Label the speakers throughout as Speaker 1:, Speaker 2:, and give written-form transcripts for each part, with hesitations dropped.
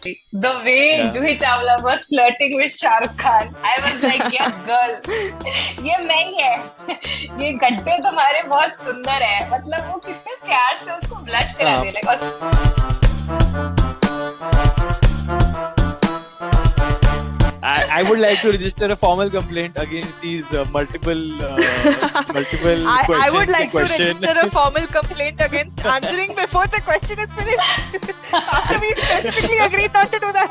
Speaker 1: The way
Speaker 2: Yeah.
Speaker 1: Juhi Chawla was flirting with Shah Rukh Khan, I was like, yes, girl, ये मैं ही है, ये गड्ढे तुम्हारे बहुत सुंदर है. मतलब वो कितने प्यार से उसको ब्लश करा
Speaker 2: हाँ.
Speaker 1: दिया, like, और
Speaker 2: I would like to register a formal complaint against these multiple
Speaker 3: I
Speaker 2: questions.
Speaker 3: would like to
Speaker 2: question.
Speaker 3: register a formal complaint against answering before the question is finished. After we specifically agreed not to do that.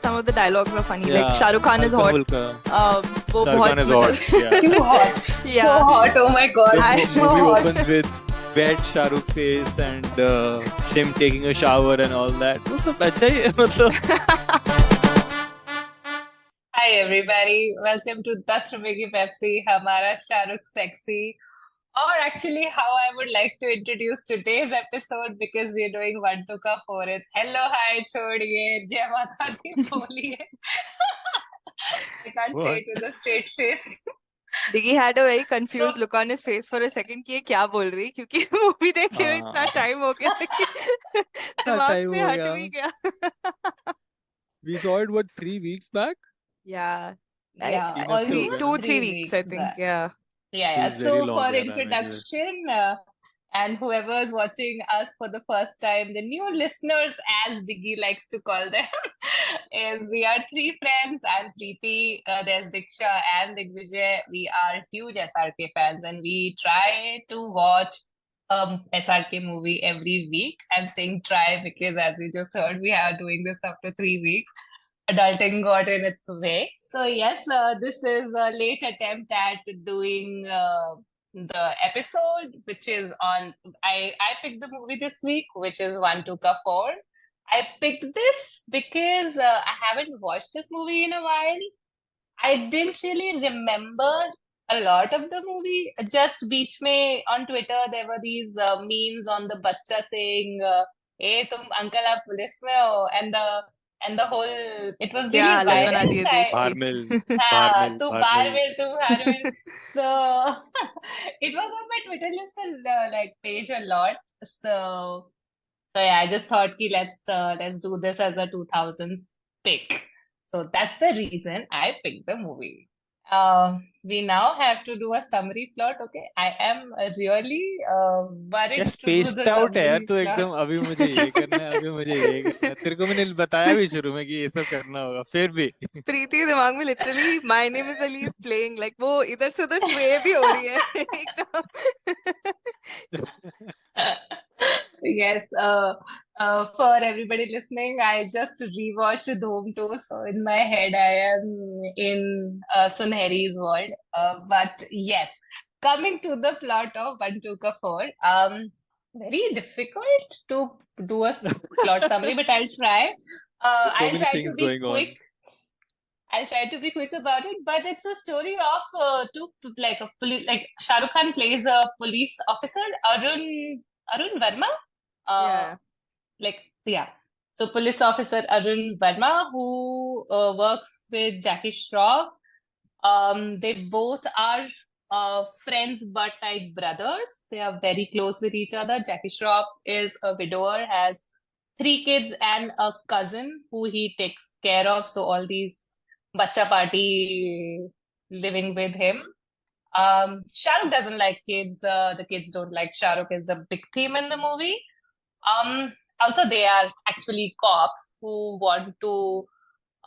Speaker 3: Some of the dialogues are funny.
Speaker 2: Yeah,
Speaker 3: Like Shah Rukh Khan is hot. वो
Speaker 2: Shah Rukh
Speaker 3: बहुत
Speaker 2: Khan is
Speaker 3: मतलब-
Speaker 2: hot. Yeah.
Speaker 1: too hot, so
Speaker 3: Yeah.
Speaker 1: hot. Oh my god,
Speaker 2: The
Speaker 1: so
Speaker 2: movie
Speaker 1: hot.
Speaker 2: opens with wet Shah Rukh face and him taking a shower and all that. वो सब अच्छा ही है मतलब.
Speaker 1: Hi everybody, welcome to 10 रुपए की Pepsi, हमारा Shahrukh sexy. Or actually, how I would like to introduce today's episode, because we're doing 1 2 का 4. It's hello, hi, छोड़िए, जय माता दी, बोलिए. I can't say
Speaker 2: What?
Speaker 1: it with a straight face.
Speaker 3: Diggy had a very confused
Speaker 1: So-
Speaker 3: look on his face for a second कि ये क्या बोल रही, क्योंकि मूवी देखे हुए इतना
Speaker 2: हाँ.
Speaker 3: टाइम हो गया था कि दिमाग
Speaker 2: time
Speaker 3: से
Speaker 2: हो
Speaker 3: हट
Speaker 2: गया.
Speaker 3: भी गया.
Speaker 2: We saw it, what, 3 weeks back?
Speaker 3: Yeah.
Speaker 1: Yeah,
Speaker 2: तीन हफ्ते
Speaker 1: almost
Speaker 2: हो गए.
Speaker 3: 2-3
Speaker 1: 3
Speaker 3: weeks, I think.
Speaker 1: back.
Speaker 3: Yeah.
Speaker 1: Yeah.
Speaker 2: Feels very
Speaker 1: So
Speaker 2: long,
Speaker 1: for
Speaker 2: yeah, man,
Speaker 1: introduction, and whoever is watching us for the first time, the new listeners, as Diggy likes to call them, is we are 3 friends. I'm Preeti, there's Diksha and Digvijay. We are huge SRK fans, and we try to watch SRK movie every week. I'm saying try because, as we just heard, we are doing this after 3 weeks. Adulting got in its way. So yes, this is a late attempt at doing the episode, which is on. I picked the movie this week, which is 1 2 Ka 4. I picked this because I haven't watched this movie in a while. I didn't really remember a lot of the movie. Just beach mein on Twitter there were these memes on the bacha saying, "Hey, tum uncle aap police mein ho," and the whole, it was really
Speaker 3: Yeah, like
Speaker 1: viral.
Speaker 3: बना दिए
Speaker 1: So
Speaker 3: देश
Speaker 2: बाहर
Speaker 3: की.
Speaker 2: मिल
Speaker 1: हाँ,
Speaker 2: बाहर मिल
Speaker 1: तू
Speaker 2: बाहर
Speaker 1: बाहर
Speaker 2: मिल.
Speaker 1: मिल, तू बाहर मिल. So it was on my Twitter list and like page a lot. So yeah, I just thought ki let's do this as a 2000s pick. So that's the reason I picked the movie. We now have to do a summary plot. Okay, I am really worried
Speaker 2: क्या
Speaker 1: to do
Speaker 2: spaced
Speaker 1: the
Speaker 2: out है यार
Speaker 1: summary
Speaker 2: तो
Speaker 1: plot.
Speaker 2: एकदम. अभी मुझे ये करना है, अभी मुझे ये करना है. तेरे को मैंने बताया भी शुरू में कि ये सब करना होगा, फिर भी.
Speaker 3: प्रीति दिमाग में literally my name is Ali is playing, like वो इधर से उधर स्वे भी हो रही है एकदम.
Speaker 1: Yes, for everybody listening, I just rewatched Dhoom 2, so in my head I am in Sunheri's world. But yes, coming to the plot of 1 2 Ka 4, very difficult to do a plot summary, but I'll try.
Speaker 2: There's so
Speaker 1: I'll
Speaker 2: many
Speaker 1: try
Speaker 2: things
Speaker 1: to be
Speaker 2: going on.
Speaker 1: quick. I'll try to be quick about it, but it's a story of like like Shah Rukh Khan plays a police officer, Arun Verma.
Speaker 3: Yeah.
Speaker 1: Like, yeah. So police officer Arun Verma, who works with Jackie Shroff. They both are friends but like brothers. They are very close with each other. Jackie Shroff is a widower, has 3 kids and a cousin who he takes care of. So all these bacha party living with him. Shah Rukh doesn't like kids. The kids don't like Shah Rukh is a big theme in the movie. Also, they are actually cops who want to,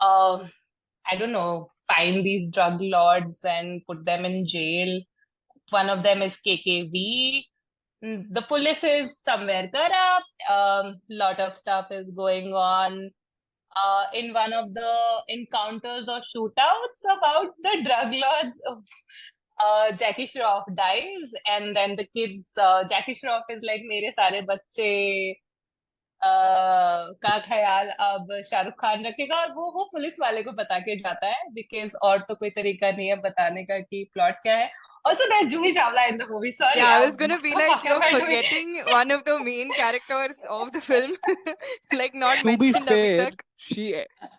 Speaker 1: I don't know, find these drug lords and put them in jail. One of them is KKV. The police is somewhere corrupt. Lot of stuff is going on. In one of the encounters or shootouts about the drug lords, Jackie Shroff dies, and then the kids, Jackie Shroff is like, मेरे सारे बच्चे का ख्याल अब शाहरुख खान रखेगा, और वो police वाले को बता के जाता है, बिकॉज और तो कोई तरीका नहीं है बताने का कि प्लॉट क्या है. Also, there's Juhi Chawla in the movie. Sorry,
Speaker 3: Yeah, I was gonna be
Speaker 1: what the
Speaker 3: like,
Speaker 1: fuck am
Speaker 3: you're
Speaker 1: I doing?
Speaker 3: forgetting one of the main characters of the film. Like not
Speaker 2: To be
Speaker 3: mentioned abhi
Speaker 2: fair,
Speaker 3: tak.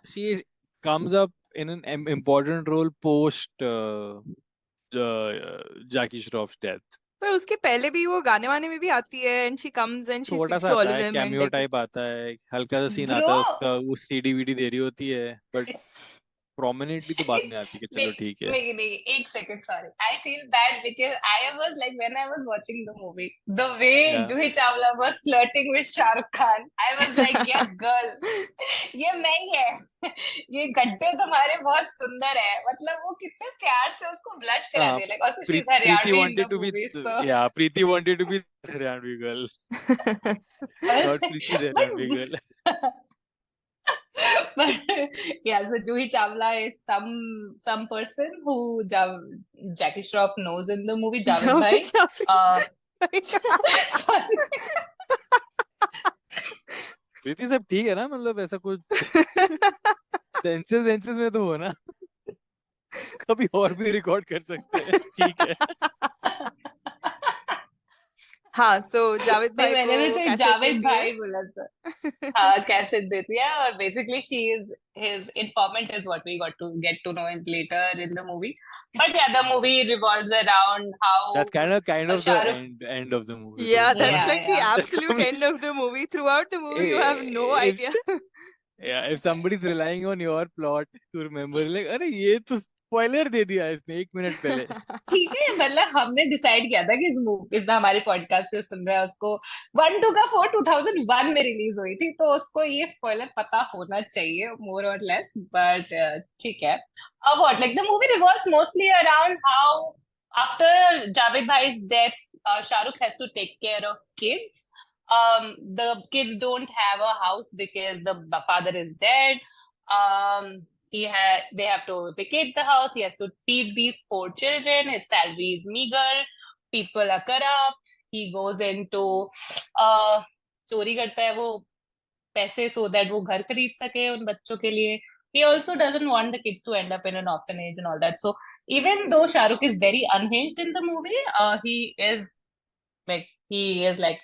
Speaker 2: she comes up in an important role post Jackie Shroff's death.
Speaker 3: पर उसके पहले भी वो गाने वाने में भी आती है, and she comes and she
Speaker 2: थोड़ा
Speaker 3: स्पीक्स
Speaker 2: सा
Speaker 3: टू ऑल
Speaker 2: आता
Speaker 3: ऑफ
Speaker 2: है,
Speaker 3: them and
Speaker 2: cameo
Speaker 3: like
Speaker 2: type आता है, एक हल्का सा सीन
Speaker 1: Bro,
Speaker 2: आता है उसका, वो सीडी वीडी दे रही होती है, बट प्रोमिनेंटली तो बाद
Speaker 1: it,
Speaker 2: में आती है कि चलो ठीक है।
Speaker 1: एक second, sorry. I feel bad because I was like, when I was watching the movie, the way
Speaker 2: या
Speaker 1: Juhi Chawla was flirting with Shah Rukh Khan, I was like, yes, girl, ये मैं ही है, ये गड्ढे तुम्हारे बहुत सुंदर है, मतलब वो कितने प्यार से उसको ब्लश करा
Speaker 2: हाँ,
Speaker 1: दिया, like also she's
Speaker 2: Preeti
Speaker 1: Haryanvi in
Speaker 2: wanted
Speaker 1: the
Speaker 2: to be,
Speaker 1: movie, so
Speaker 2: या Preeti wanted to be Haryanvi girl,
Speaker 1: I was
Speaker 2: और
Speaker 1: like,
Speaker 2: Preeti Haryanvi girl.
Speaker 1: but but yeah, so Juhi Chawla is some person who Jackie Shroff knows in the movie, Javed Bhai. Uh, sorry.
Speaker 2: प्रीति सब ठीक है ना, मतलब ऐसा कुछ senses वेंसेस में तो हो ना, कभी और भी रिकॉर्ड कर सकते हैं, ठीक है।
Speaker 3: हाँ, सो जावेद
Speaker 1: नहीं,
Speaker 3: भाई
Speaker 1: मैंने भी
Speaker 3: को
Speaker 1: सिर्फ
Speaker 3: कैसेट
Speaker 1: जावेद
Speaker 3: देती है।
Speaker 1: भाई बोला था। हाँ, कैसेट देती है, और basically she is his informant is what we got to get to know in later in the movie. But yeah, the movie revolves around
Speaker 2: That's
Speaker 1: how
Speaker 2: kind of the
Speaker 1: Shah Rukh.
Speaker 2: end of the movie. So
Speaker 3: Yeah, that's
Speaker 2: don't
Speaker 1: Yeah,
Speaker 3: like the
Speaker 1: yeah.
Speaker 3: absolute end
Speaker 2: somebody-
Speaker 3: of the movie. Throughout the movie, you have no
Speaker 2: if
Speaker 3: idea.
Speaker 2: yeah, if somebody's relying on your plot to remember, like, अरे ये तो spoiler दे दिया इसने 1 minute पहले।
Speaker 1: ठीक है, मतलब हमने डिसाइड किया था कि इस हमारे पॉडकास्ट पे सुन रहा है उसको 1-2 का 2001 में रिलीज हुई थी, तो उसको ये स्पॉइलर पता होना चाहिए मोर और लेस, बट ठीक है। अब what, like the movie revolves mostly around how after Javed भाई's death, Shahrukh has to take care of kids. The kids don't have a house because the father is dead. They have to vacate the house. He has to feed these 4 children. His salary is meager. People are corrupt. He goes into चोरी करता है वो पैसे so that वो घर खरीद सके उन बच्चों के लिए. He also doesn't want the kids to end up in an orphanage and all that. So even though Shahrukh is very unhinged in the movie, he is like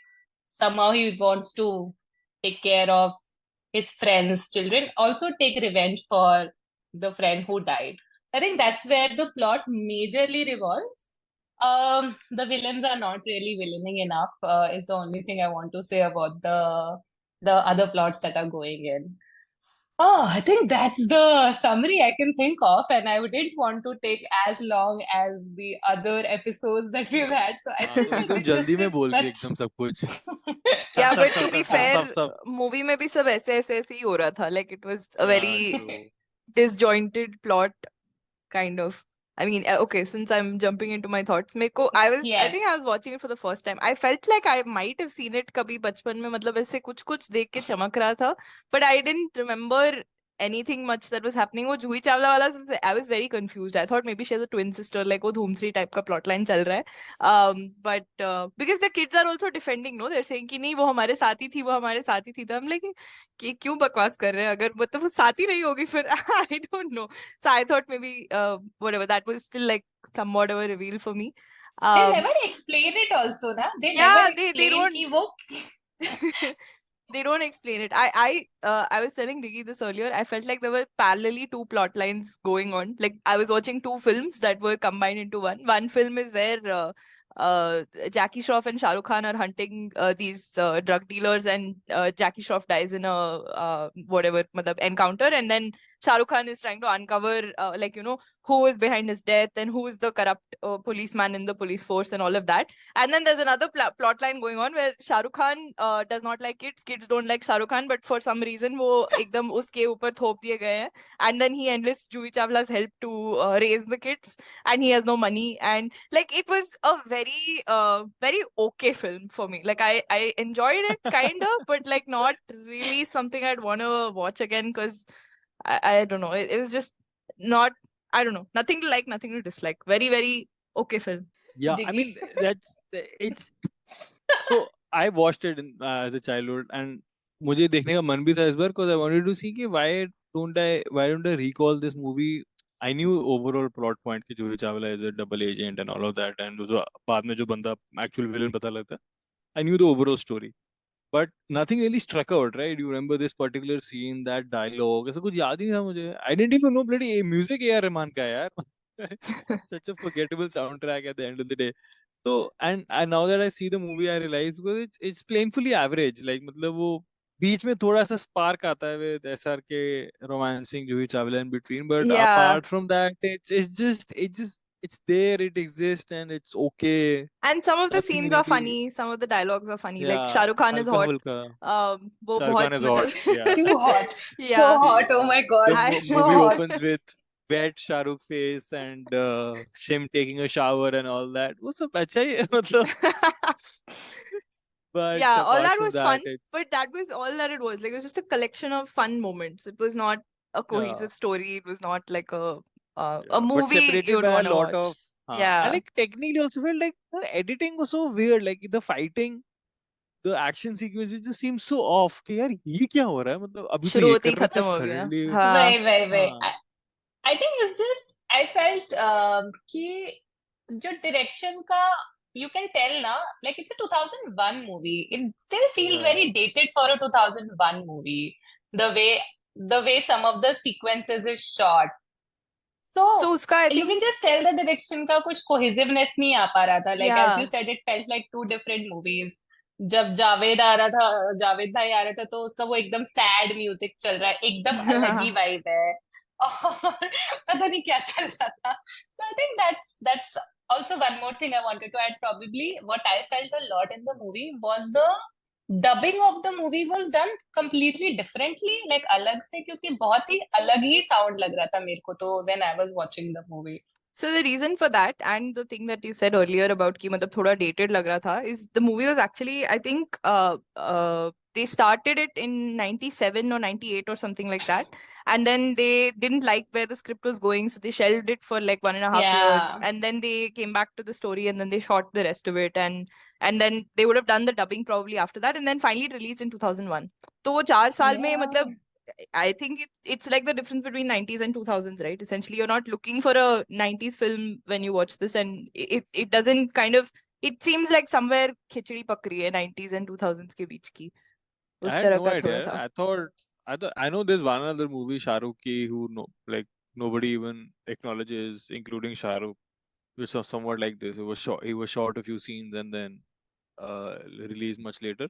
Speaker 1: somehow he wants to take care of his friends' children, also take revenge for the friend who died. I think that's where the plot majorly revolves. The villains are not really villaining enough, is the only thing I want to say about the other plots that are going in. Oh, I think that's the summary I can think of, and I didn't want to take as long as the other episodes that we've had. So I
Speaker 2: हाँ,
Speaker 1: feel
Speaker 2: तो
Speaker 1: like
Speaker 2: एकदम
Speaker 1: we
Speaker 2: जल्दी
Speaker 1: just
Speaker 2: में बोल के
Speaker 1: but
Speaker 2: एकदम सब कुछ
Speaker 3: Yeah,
Speaker 2: tub
Speaker 3: but
Speaker 2: tub
Speaker 3: to
Speaker 2: tub
Speaker 3: be
Speaker 2: tub tub
Speaker 3: fair,
Speaker 2: सब सब
Speaker 3: movie में भी सब ऐसे ही हो रहा था. Like it was a
Speaker 2: या
Speaker 3: very
Speaker 2: true.
Speaker 3: disjointed plot, kind of. I mean, okay, since I'm jumping into my thoughts, I
Speaker 1: yes.
Speaker 3: think I was watching it for the first time. I felt like I might have seen it कभी बचपन में, मतलब ऐसे कुछ देख के चमक रहा था, but I didn't remember anything much that was happening. वो जूही चावला वाला, I was very confused. I thought maybe she has a twin sister, like वो धूम 3 type का plot line चल रहा है. But because the kids are also defending, no, they're saying कि नहीं वो हमारे साथ ही थी, वो हमारे साथ ही थी. तो हम like कि क्यों बकवास कर रहे हैं, अगर मतलब वो साथ ही नहीं होगी फिर I don't know. So I thought maybe whatever, that was still like somewhat of a reveal for me.
Speaker 1: They never explain it also, na? They
Speaker 3: Yeah,
Speaker 1: never
Speaker 3: they
Speaker 1: explain
Speaker 3: don't.
Speaker 1: कि वो
Speaker 3: They don't explain it. I was telling Diggy this earlier. I felt like there were parallelly 2 plot lines going on. Like I was watching 2 films that were combined into one. One film is where Jackie Shroff and Shah Rukh Khan are hunting these drug dealers, and Jackie Shroff dies in a whatever matlab, encounter, and then Shah Rukh Khan is trying to uncover like you know who is behind his death and who is the corrupt policeman in the police force and all of that. And then there's another plot line going on where Shah Rukh Khan does not like kids don't like Shah Rukh Khan, but for some reason वो एकदम उसके ऊपर थोप दिए गए हैं, and then he enlists Juhi Chawla's help to raise the kids, and he has no money, and like it was a very okay film for me. Like I enjoyed it kind of, but like not really something I'd want to watch again, because I don't know, it was just not, I don't know, nothing to like, nothing to dislike. Very okay film.
Speaker 2: Yeah, I mean it's so I watched it as a childhood, and मुझे देखने का मन भी था इस बार, because I wanted to see कि why don't I recall this movie. I knew overall plot point कि Juhi Chawla is a double agent and all of that, and जो बाद में जो बंदा actual villain पता लगता है, I knew the overall story, but nothing really struck out, right? You remember this particular scene, that dialogue, ऐसा कुछ याद ही नहीं था मुझे. I didn't even know bloody music A.R. Rahman का है यार. Such a forgettable soundtrack at the end of the day. So and now that I see the movie, I realize because it's plainly average. Like मतलब वो बीच में थोड़ा सा spark आता है with SRK romancing Juhi Chawla in between, but
Speaker 3: Yeah.
Speaker 2: apart from that, it's there, it exists, and it's okay.
Speaker 3: And some of the
Speaker 2: Nothing
Speaker 3: scenes are
Speaker 2: really,
Speaker 3: funny, some of the dialogues are funny. Like
Speaker 2: yeah,
Speaker 3: Shah Rukh Khan is
Speaker 2: halka
Speaker 3: hot.
Speaker 2: fulka.
Speaker 3: वो
Speaker 2: Shah Rukh
Speaker 3: बहुत
Speaker 2: Khan is hot,
Speaker 3: मतलब
Speaker 2: yeah.
Speaker 1: Too hot. So
Speaker 3: yeah.
Speaker 1: hot. Oh my God.
Speaker 2: The
Speaker 3: I-
Speaker 1: So
Speaker 2: movie
Speaker 1: hot.
Speaker 2: opens with wet Shah Rukh face and him taking a shower and all that. वो सब अच्छा ही है मतलब. But
Speaker 3: Yeah, all
Speaker 2: apart
Speaker 3: that
Speaker 2: from
Speaker 3: was
Speaker 2: that,
Speaker 3: fun,
Speaker 2: it's
Speaker 3: but that was all that it was. Like, it was just a collection of fun moments. It was not a
Speaker 2: yeah,
Speaker 3: cohesive story. It was not like a
Speaker 2: yeah. But
Speaker 3: movie
Speaker 2: separated
Speaker 3: you'd
Speaker 2: by a
Speaker 3: want to
Speaker 2: lot
Speaker 3: watch.
Speaker 2: of and
Speaker 3: Yeah.
Speaker 2: like technically also felt like the editing was so weird. Like the fighting, the action sequences just seem so off. कि यार ये क्या हो रहा है? मतलब अभी तो
Speaker 3: शुरू
Speaker 2: ये
Speaker 3: होते ही
Speaker 2: कर रहा था
Speaker 3: खत्म हो गया.
Speaker 2: suddenly.
Speaker 3: हाँ.
Speaker 1: Wait.
Speaker 2: हाँ,
Speaker 1: I think it's just I felt कि जो direction का you can tell ना, like it's a 2001 movie. It still feels
Speaker 2: yeah.
Speaker 1: very dated for a 2001 movie. The way some of the sequences is shot.
Speaker 3: So
Speaker 1: So
Speaker 3: उसका I
Speaker 1: you
Speaker 3: think
Speaker 1: can just tell the direction का कुछ cohesiveness नहीं आ पा रहा था. Like as you
Speaker 3: yeah.
Speaker 1: said, it felt like two different movies. जब जावेद आ रहा था, जावेद भाई आ रहा था, तो उसका वो एकदम सैड म्यूजिक चल रहा है, एकदम अलग ही वाइब है और पता नहीं क्या चल रहा था. So I think that's also one more thing I wanted to add. Probably what I felt a lot in the movie was the dubbing of the movie was done completely differently, like अलग से, क्योंकि बहुत ही अलग ही sound लग रहा था मेरे को तो when I was watching the movie.
Speaker 3: So the reason for that and the thing that you said earlier about कि मतलब थोड़ा dated लग रहा था is the movie was actually I think they started it in 97 or 98 or something like that, and then they didn't like where the script was going, so they shelved it for like 1.5 years,
Speaker 1: Yeah.
Speaker 3: and then they came back to the story and then they shot the rest of it, and then they would have done the dubbing probably after that, and then finally it released in 2001. तो वो 4 साल में
Speaker 1: Yeah.
Speaker 3: मतलब I think it's like the difference between 90s and 2000s, right? Essentially, you're not looking for a 90s film when you watch this, and it doesn't kind of, it seems like somewhere खिचड़ी पक रही है 90s and 2000s के बीच की.
Speaker 2: I
Speaker 3: उस
Speaker 2: had
Speaker 3: तरह
Speaker 2: no
Speaker 3: का थोड़ा
Speaker 2: idea.
Speaker 3: था.
Speaker 2: I know there's one other movie, Shah Rukh ki, who no, like nobody even acknowledges, including Shah Rukh, which was somewhat like this. It was short. He was short a few scenes and then released much later.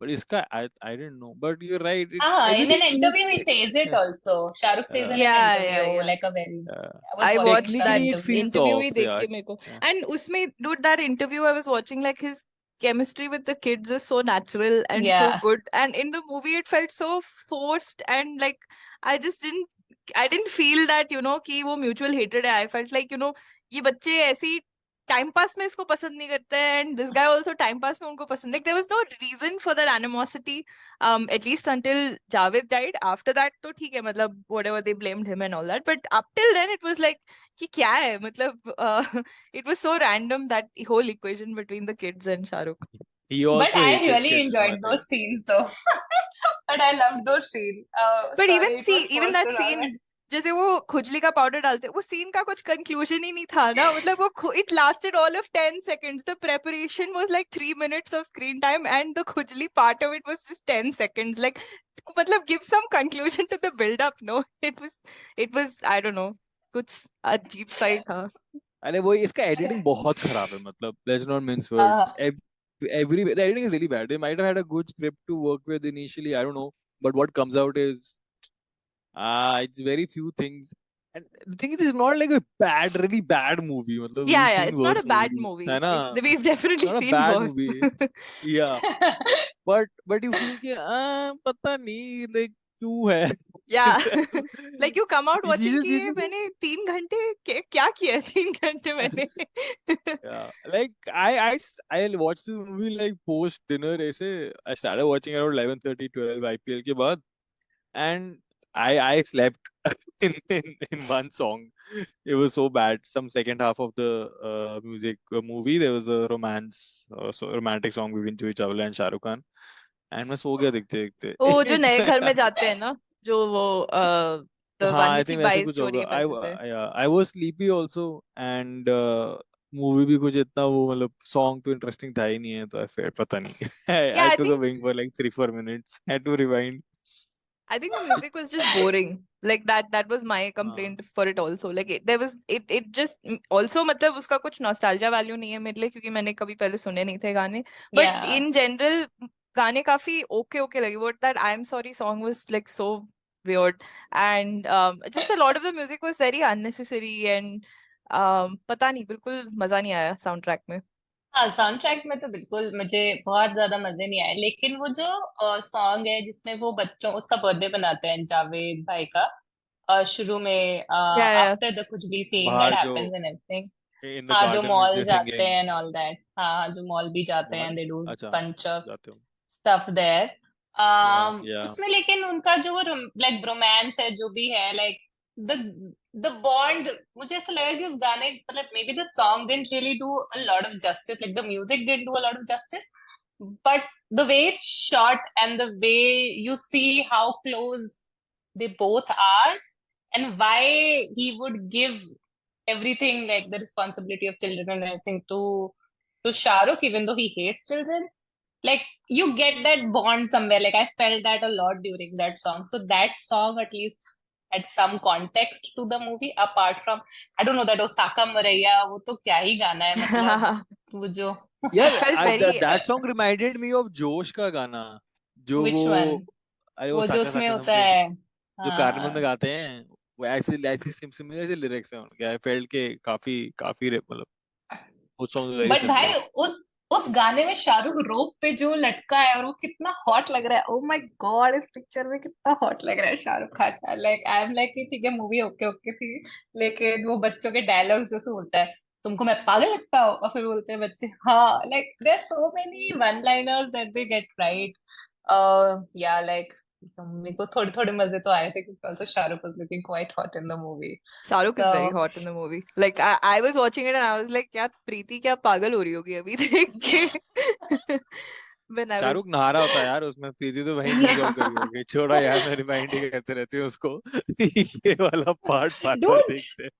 Speaker 2: But iska, I didn't know. But you're right.
Speaker 1: In an
Speaker 2: Everything
Speaker 1: interview
Speaker 2: feels
Speaker 1: he says it also. Shah Rukh says in an
Speaker 3: Yeah,
Speaker 1: interview,
Speaker 3: yeah.
Speaker 1: like a very.
Speaker 2: uh,
Speaker 1: I was
Speaker 3: I
Speaker 1: watching
Speaker 3: watched
Speaker 1: some
Speaker 3: that
Speaker 2: technically it
Speaker 1: interview.
Speaker 2: feels
Speaker 3: interview
Speaker 2: off.
Speaker 3: ही देख
Speaker 2: Yeah.
Speaker 3: के मेरे को.
Speaker 2: Yeah.
Speaker 3: And उसमें, dude, that interview I was watching, like his chemistry with the kids is so natural and so
Speaker 1: Yeah.
Speaker 3: good. And in the movie, it felt so forced and like I didn't feel that, you know, कि वो mutual hatred है. I felt like, you know, ये बच्चे ऐसे ही time pass में इसको पसंद नहीं करते हैं, and this guy also time pass में उनको पसंद. Like there was no reason for that animosity, at least until Javed died. After that तो ठीक है, मतलब whatever they blamed him and all that, but up till then it was like कि क्या है, मतलब it was so random, that whole equation between the kids and Shah Rukh.
Speaker 2: He also
Speaker 1: But I
Speaker 2: hated
Speaker 1: really
Speaker 2: kids, no, I
Speaker 1: enjoyed
Speaker 2: think.
Speaker 1: those scenes though. But I loved those scenes.
Speaker 3: But
Speaker 1: Sorry,
Speaker 3: even
Speaker 1: it
Speaker 3: see,
Speaker 1: was
Speaker 3: even
Speaker 1: forced
Speaker 3: that
Speaker 1: around.
Speaker 3: scene, जैसे वो खुजली का powder डालते, वो scene का कुछ conclusion ही नहीं था ना, मतलब वो it lasted all of 10 seconds. The preparation was like 3 minutes of screen time, and the खुजली part of it was just 10 seconds. Like, मतलब give some conclusion to the build up. No, it was I don't know, कुछ अजीब सा ही था.
Speaker 2: अरे वो इसका editing बहुत खराब है. मतलब let's not mince words. The editing is really bad. They might have had a good script to work with initially. I don't know, but what comes out is it's very few things. And the thing is, it's not like a really bad movie. मतलब we've
Speaker 3: Yeah,
Speaker 2: seen
Speaker 3: it's not a
Speaker 2: worse
Speaker 3: bad
Speaker 2: movies,
Speaker 3: movie.
Speaker 2: है ना?
Speaker 3: We've definitely
Speaker 2: Not a
Speaker 3: seen
Speaker 2: bad
Speaker 3: worse.
Speaker 2: movie. Yeah, but you feel कि पता नहीं like क्यों है.
Speaker 3: Yeah, like you come out
Speaker 2: You
Speaker 3: watching
Speaker 2: just-
Speaker 3: कि
Speaker 2: you just-
Speaker 3: मैंने 3 घंटे क्या किया है 3 घंटे मैंने.
Speaker 2: Yeah, like I'll watch this movie like post dinner. ऐसे I started watching around 11:30, 12 IPL के बाद, and I slept in one song. It was so bad. Some second half of the movie, there was a romantic song between Juhi Chawla and Shah Rukh Khan, and मैं सो गया देखते देखते.
Speaker 3: वो जो नए घर में जाते हैं ना, जो वो the
Speaker 2: हाँ,
Speaker 3: one
Speaker 2: I
Speaker 3: which he
Speaker 2: think वैसे
Speaker 3: buys
Speaker 2: कुछ
Speaker 3: story
Speaker 2: होगा.
Speaker 3: वैसे से.
Speaker 2: I was sleepy also, and movie भी कुछ इतना वो मतलब सॉन्ग तो इंटरेस्टिंग था ही नहीं है, तो I felt पता नहीं. I
Speaker 3: Yeah, I
Speaker 2: took a
Speaker 3: think
Speaker 2: wing for like 3-4 minutes. Had to rewind.
Speaker 3: I think the music was just boring. Like that was my
Speaker 2: हाँ
Speaker 3: complaint for it also. Like it just also मतलब उसका कुछ nostalgia value नहीं है मेरे लिए क्योंकि मैंने कभी पहले सुने नहीं थे गाने. But
Speaker 1: Yeah.
Speaker 3: in general गाने काफी okay लगे. But that I'm Sorry song was like so weird and just a lot of the music was very unnecessary and पता नहीं बिल्कुल मजा नहीं आया soundtrack में.
Speaker 1: हाँ, साउंड ट्रैक में तो बिल्कुल मुझे बहुत ज्यादा मजे नहीं आए, लेकिन वो जो सॉन्ग है जिसमें वो बच्चों उसका बर्थडे बनाते हैं जावेद भाई का, शुरू में
Speaker 3: Yeah.
Speaker 1: आफ्टर द कुछ भी सीन दैट
Speaker 2: बाहर जो
Speaker 1: happens and everything.
Speaker 2: in the
Speaker 1: हाँ, जो
Speaker 2: garden with
Speaker 1: मॉल
Speaker 2: the
Speaker 1: जाते
Speaker 2: singing
Speaker 1: हैं एंड ऑल दैट, हाँ जो मॉल भी जाते हैं,
Speaker 2: mall
Speaker 1: दे डू
Speaker 2: अच्छा
Speaker 1: बंच ऑफ
Speaker 2: जाते हो
Speaker 1: स्टफ देयर।
Speaker 2: yeah
Speaker 1: उसमें लेकिन उनका जो लाइक रोमांस है जो भी है, लाइक द द बॉन्ड, मुझे ऐसा लगा कि उस गाने मतलब may be the song didn't really do a lot of justice, like the music didn't do a lot of justice, but the way it's shot and the way you see how close they both are, and why he would give everything, like the responsibility of children and everything, to Shah Rukh, even though he hates children. Like you get that bond somewhere. Like I felt that a lot during that song. So that song at least had some context to the movie, apart from, I don't know, that Osaka Maraiya, वो तो क्या ही गाना है मतलब, वो जो
Speaker 2: यार
Speaker 3: It felt very
Speaker 2: that song reminded me of जोश का गाना जो
Speaker 1: which
Speaker 2: वो
Speaker 1: one,
Speaker 2: अरे वो
Speaker 1: वो जो
Speaker 2: साका
Speaker 1: उसमें
Speaker 2: साका
Speaker 1: होता
Speaker 2: समथिंग
Speaker 1: है,
Speaker 2: जो कार्निवल में
Speaker 1: हाँ
Speaker 2: गाते हैं वो ऐसे ऐसी सिम ऐसे लिरिक्स हैं उनके आई फेल्ट के काफी काफी मतलब वो सॉन्ग वेरी
Speaker 1: बट भाई
Speaker 2: सिमिलर
Speaker 1: उस गाने में शाहरुख रोप पे जो लटका है और वो कितना हॉट लग रहा है, ओ माय गॉड, इस पिक्चर में कितना हॉट लग रहा है Shahrukh Khan. Like I am like ठीक है मूवी ओके ओके थी, लेकिन वो बच्चों के डायलॉग्स जो सुनता है, तुमको मैं पागल लगता हूँ, और फिर बोलते हैं बच्चे हाँ, like there so many one liners that they get right. या लाइक मेरे को थोड़े थोड़े मजे तो आए थे क्योंकि also Shahrukh was looking quite hot in the movie.
Speaker 3: Shahrukh is
Speaker 1: So
Speaker 3: very hot in the movie. Like I was watching it and I was like, क्या प्रीति क्या पागल हो रही होगी अभी देख के. When I was
Speaker 2: शाहरुख नहा रहा होता है यार उसमें प्रीति तो वहीं नीज आउट कर रही होगी छोड़ा यार मैं रिमाइंड ही करते रहती हूँ उसको ये वाला पार्ट बार बार
Speaker 1: dude,
Speaker 2: देखते हैं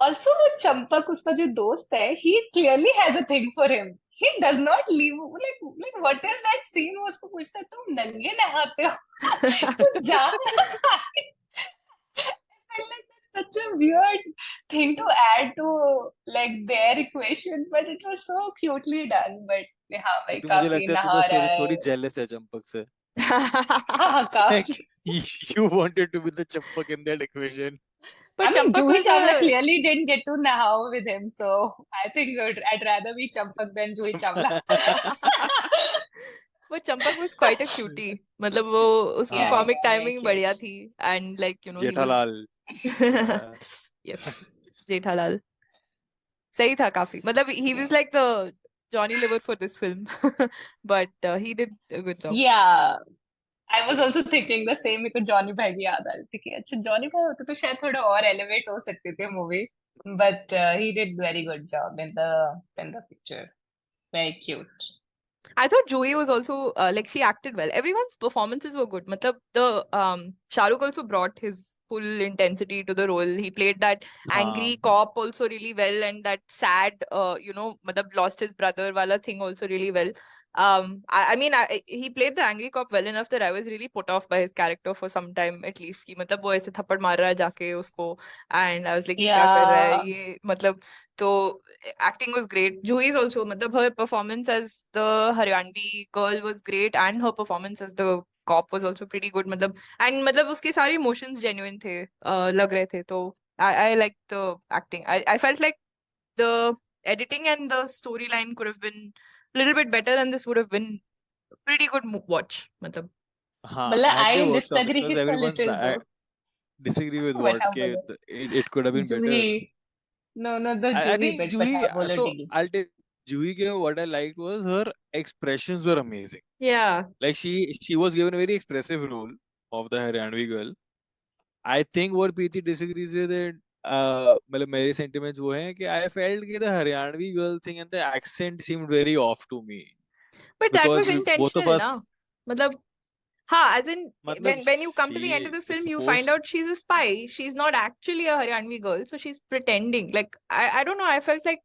Speaker 1: also वो चंपक उसका जो दोस्त है, he clearly has a thing for him. He does not leave, like what is that scene, वो उसको पूछता है तुम नंगे नहाते हो तो जा I felt like that's such a weird thing to add to like their equation, but it was so cutely done. But हाँ भाई
Speaker 2: तो मुझे
Speaker 1: काफी
Speaker 2: लगता है तू
Speaker 1: नहा
Speaker 2: बस
Speaker 1: रहा
Speaker 2: थोड़ी थोड़ी
Speaker 1: है,
Speaker 2: जेलस है चंपक से
Speaker 1: हाँ काफी।
Speaker 2: you wanted to be the champak in that equation
Speaker 3: but
Speaker 1: I mean,
Speaker 3: Champak
Speaker 1: Juhi
Speaker 3: was
Speaker 1: Chawla
Speaker 3: a
Speaker 1: clearly didn't get to Nahao with him, so I think I'd rather be Champak than Juhi Chawla.
Speaker 3: but Champak was quite a cutie. मतलब वो उसकी
Speaker 1: Yeah,
Speaker 3: comic
Speaker 1: yeah, very
Speaker 3: timing
Speaker 1: cute.
Speaker 3: बढ़िया थी and like you know he was
Speaker 2: Jethalal
Speaker 3: yes Jethalal सही था काफी मतलब he was like the Johnny Liver for this film but he did a good job.
Speaker 1: Yeah, I was also thinking the same. मेरे को Johnny भाई की याद आ रही थी कि अच्छा जॉनी भाई होते तो शायद थोड़ा और एलिवेट हो सकती थी movie, but he did very good job in the picture. Very cute.
Speaker 3: I thought Joey was also like she acted well. Everyone's performances were good. Matlab the Shah Rukh also brought his full intensity to the role. He played that angry
Speaker 2: हाँ
Speaker 3: cop also really well, and that sad, matlab lost his brother wala thing also really well. I mean, he played the angry cop well enough that I was really put off by his character for some time at least. कि मतलब वो ऐसे थप्पड़ मार रहा है जाके उसको, and I was like, ये क्या कर रहा है
Speaker 1: Yeah.
Speaker 3: ये मतलब तो acting was great. Juhi's also, matlab her performance as the Haryanvi girl was great, and her performance as the cop was also pretty good. matlab उसके सारे emotions genuine थे, लग रहे थे. तो I liked the acting. I felt like the editing and the storyline could have been a little bit better, and this would have been a pretty good watch. matlab
Speaker 2: हाँ
Speaker 1: मतलब
Speaker 2: at the
Speaker 1: I
Speaker 2: workshop
Speaker 1: disagree
Speaker 2: because
Speaker 1: a
Speaker 2: everyone's
Speaker 1: little though.
Speaker 2: disagree with
Speaker 1: But
Speaker 2: what
Speaker 1: हाँ
Speaker 2: के
Speaker 1: बोलो,
Speaker 2: it could have been better
Speaker 1: Juhi, no, the
Speaker 2: I
Speaker 1: Juhi
Speaker 2: think
Speaker 1: bit, but हाँ
Speaker 2: Juhi
Speaker 1: बोलो
Speaker 2: so
Speaker 1: Diggy.
Speaker 2: I'll tell Juhi ke what I liked was her expressions were amazing
Speaker 3: yeah
Speaker 2: like she was given a very expressive role of the Haryanvi girl I think what Preeti disagrees with it मतलब मेरे sentiments वो हैं कि I felt कि the Haryanvi girl thing and the accent seemed very off to me
Speaker 3: but that was
Speaker 2: because both of
Speaker 3: intentional
Speaker 2: us
Speaker 3: na matlab Ha, as in
Speaker 2: मतलब
Speaker 3: when you come to the end of
Speaker 2: she
Speaker 3: the
Speaker 2: is
Speaker 3: film, you find
Speaker 2: supposed
Speaker 3: out she's a spy. She's not actually a Haryanvi girl, so she's pretending. Like I don't know. I felt like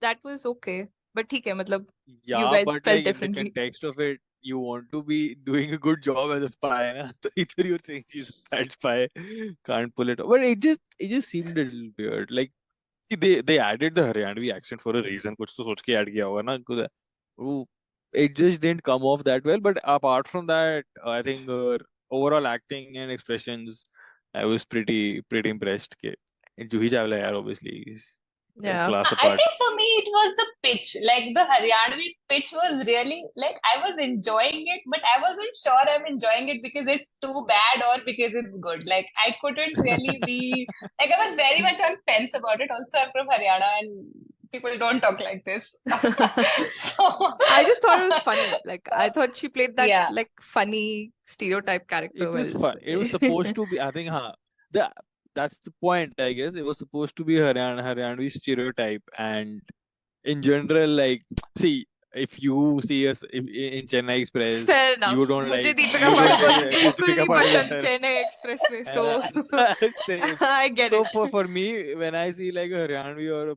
Speaker 3: that was okay, but ठीक है, मतलब you
Speaker 2: yeah
Speaker 3: guys
Speaker 2: but
Speaker 3: felt
Speaker 2: like in the
Speaker 3: differently.
Speaker 2: context of it you want to be doing a good job as a spy, na? So either you're saying she's a bad spy, can't pull it off. But it just seemed a little weird. Like, see, they added the Haryanvi accent for a reason. कुछ तो सोच के add किया होगा ना. वो- It just didn't come off that well. But apart from that, I think overall acting and expressions, I was pretty impressed. के Juhi Chawla यार, obviously, is a
Speaker 3: Yeah.
Speaker 2: class
Speaker 1: I
Speaker 2: apart.
Speaker 1: think for me it was the pitch. Like the Haryanvi pitch was really like I was enjoying it, but I wasn't sure I'm enjoying it because it's too bad or because it's good. Like I couldn't really be like I was very much on fence about it. Also, I'm from Haryana and people don't talk like this. So
Speaker 3: I just thought it was funny. Like I thought she played that
Speaker 1: Yeah.
Speaker 3: like funny stereotype character
Speaker 2: It was
Speaker 3: well.
Speaker 2: fun. It was supposed to be. I think, that's the point. I guess it was supposed to be Haryanvi stereotype, and in general, like, see, if you see us in Chennai Express,
Speaker 3: Fair enough.
Speaker 2: you don't
Speaker 3: मुझे
Speaker 2: like
Speaker 3: Deepika
Speaker 2: you don't
Speaker 3: Padukone
Speaker 2: like
Speaker 3: बिल्कुल
Speaker 2: Deepika
Speaker 3: नहीं पसंद
Speaker 2: Padukone.
Speaker 3: Chennai express में.
Speaker 2: And
Speaker 3: So
Speaker 2: same.
Speaker 3: I get
Speaker 2: So
Speaker 3: it.
Speaker 2: for me, when I see like a Haryanvi or a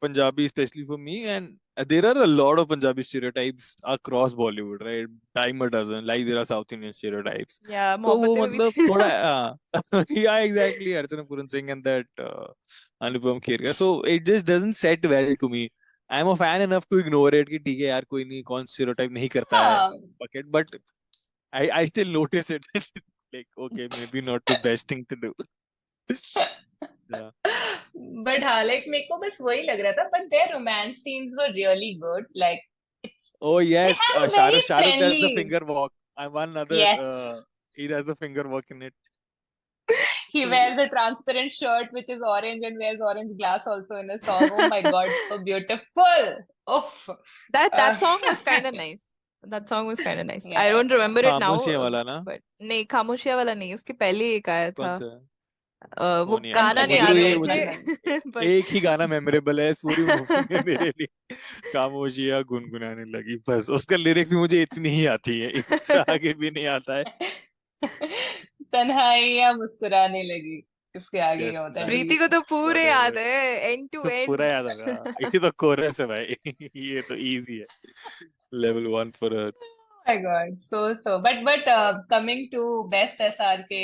Speaker 2: Punjabi, especially for me, and there are a lot of Punjabi stereotypes across Bollywood, right? Dime a dozen. Like there are South Indian stereotypes.
Speaker 3: Yeah,
Speaker 2: तो वो
Speaker 3: मोहब्बतें में
Speaker 2: मतलब
Speaker 3: भी
Speaker 2: थोड़ा yeah, exactly, Archana Puran Singh and that Anupam Kher ka. So it just doesn't set well to me. I'm a fan enough to ignore it कि ठीक है यार, कोई नहीं, कौन stereotype नहीं करता है
Speaker 1: हाँ.
Speaker 2: bucket, but I still notice it. Like, okay, maybe not the best thing to do. Yeah.
Speaker 1: But हाँ, like मेरे को बस वही लग रहा था. But their romance scenes were really good. Like it's
Speaker 2: Oh
Speaker 1: they
Speaker 2: yes,
Speaker 1: have a very
Speaker 2: Shahrukh does the
Speaker 1: friendly.
Speaker 2: finger walk. One other,
Speaker 1: Yes.
Speaker 2: he does the finger walk in it.
Speaker 1: He wears a transparent shirt which is orange and wears orange glass also in a song. Oh my God, so beautiful. Oof.
Speaker 3: that song was kind of nice. That song was kind of nice. I
Speaker 1: Yeah.
Speaker 3: don't remember it now,
Speaker 2: खामोशियाँ वाला ना?
Speaker 3: but नहीं खामोशिया वाला नहीं, उसके पहले एक आया
Speaker 2: कौन
Speaker 3: था.
Speaker 2: सा?
Speaker 3: वो
Speaker 2: वो नहीं
Speaker 3: गाना
Speaker 2: आता.
Speaker 3: नहीं
Speaker 1: मुझे
Speaker 3: याद
Speaker 1: तो
Speaker 3: है
Speaker 1: ये-
Speaker 3: मुझे. But
Speaker 2: एक ही गाना मेमोरेबल है इस पूरी मूवी में मेरे लिए. खामोशियाँ गुनगुनाने लगी, बस उसका लिरिक्स मुझे इतनी ही आती है, इससे आगे भी नहीं आता है.
Speaker 1: तन्हाइयां मुस्कुराने लगी. इसके आगे
Speaker 2: Yes,
Speaker 1: क्या होता है?
Speaker 3: प्रीति को तो पूरे
Speaker 2: whatever.
Speaker 3: याद है, end to
Speaker 2: तो
Speaker 3: end.
Speaker 2: पूरा याद होगा. ये तो कोरस है भाई. ये तो इजी है. Level 1 for her.
Speaker 1: Oh my God, so. But coming to best SRK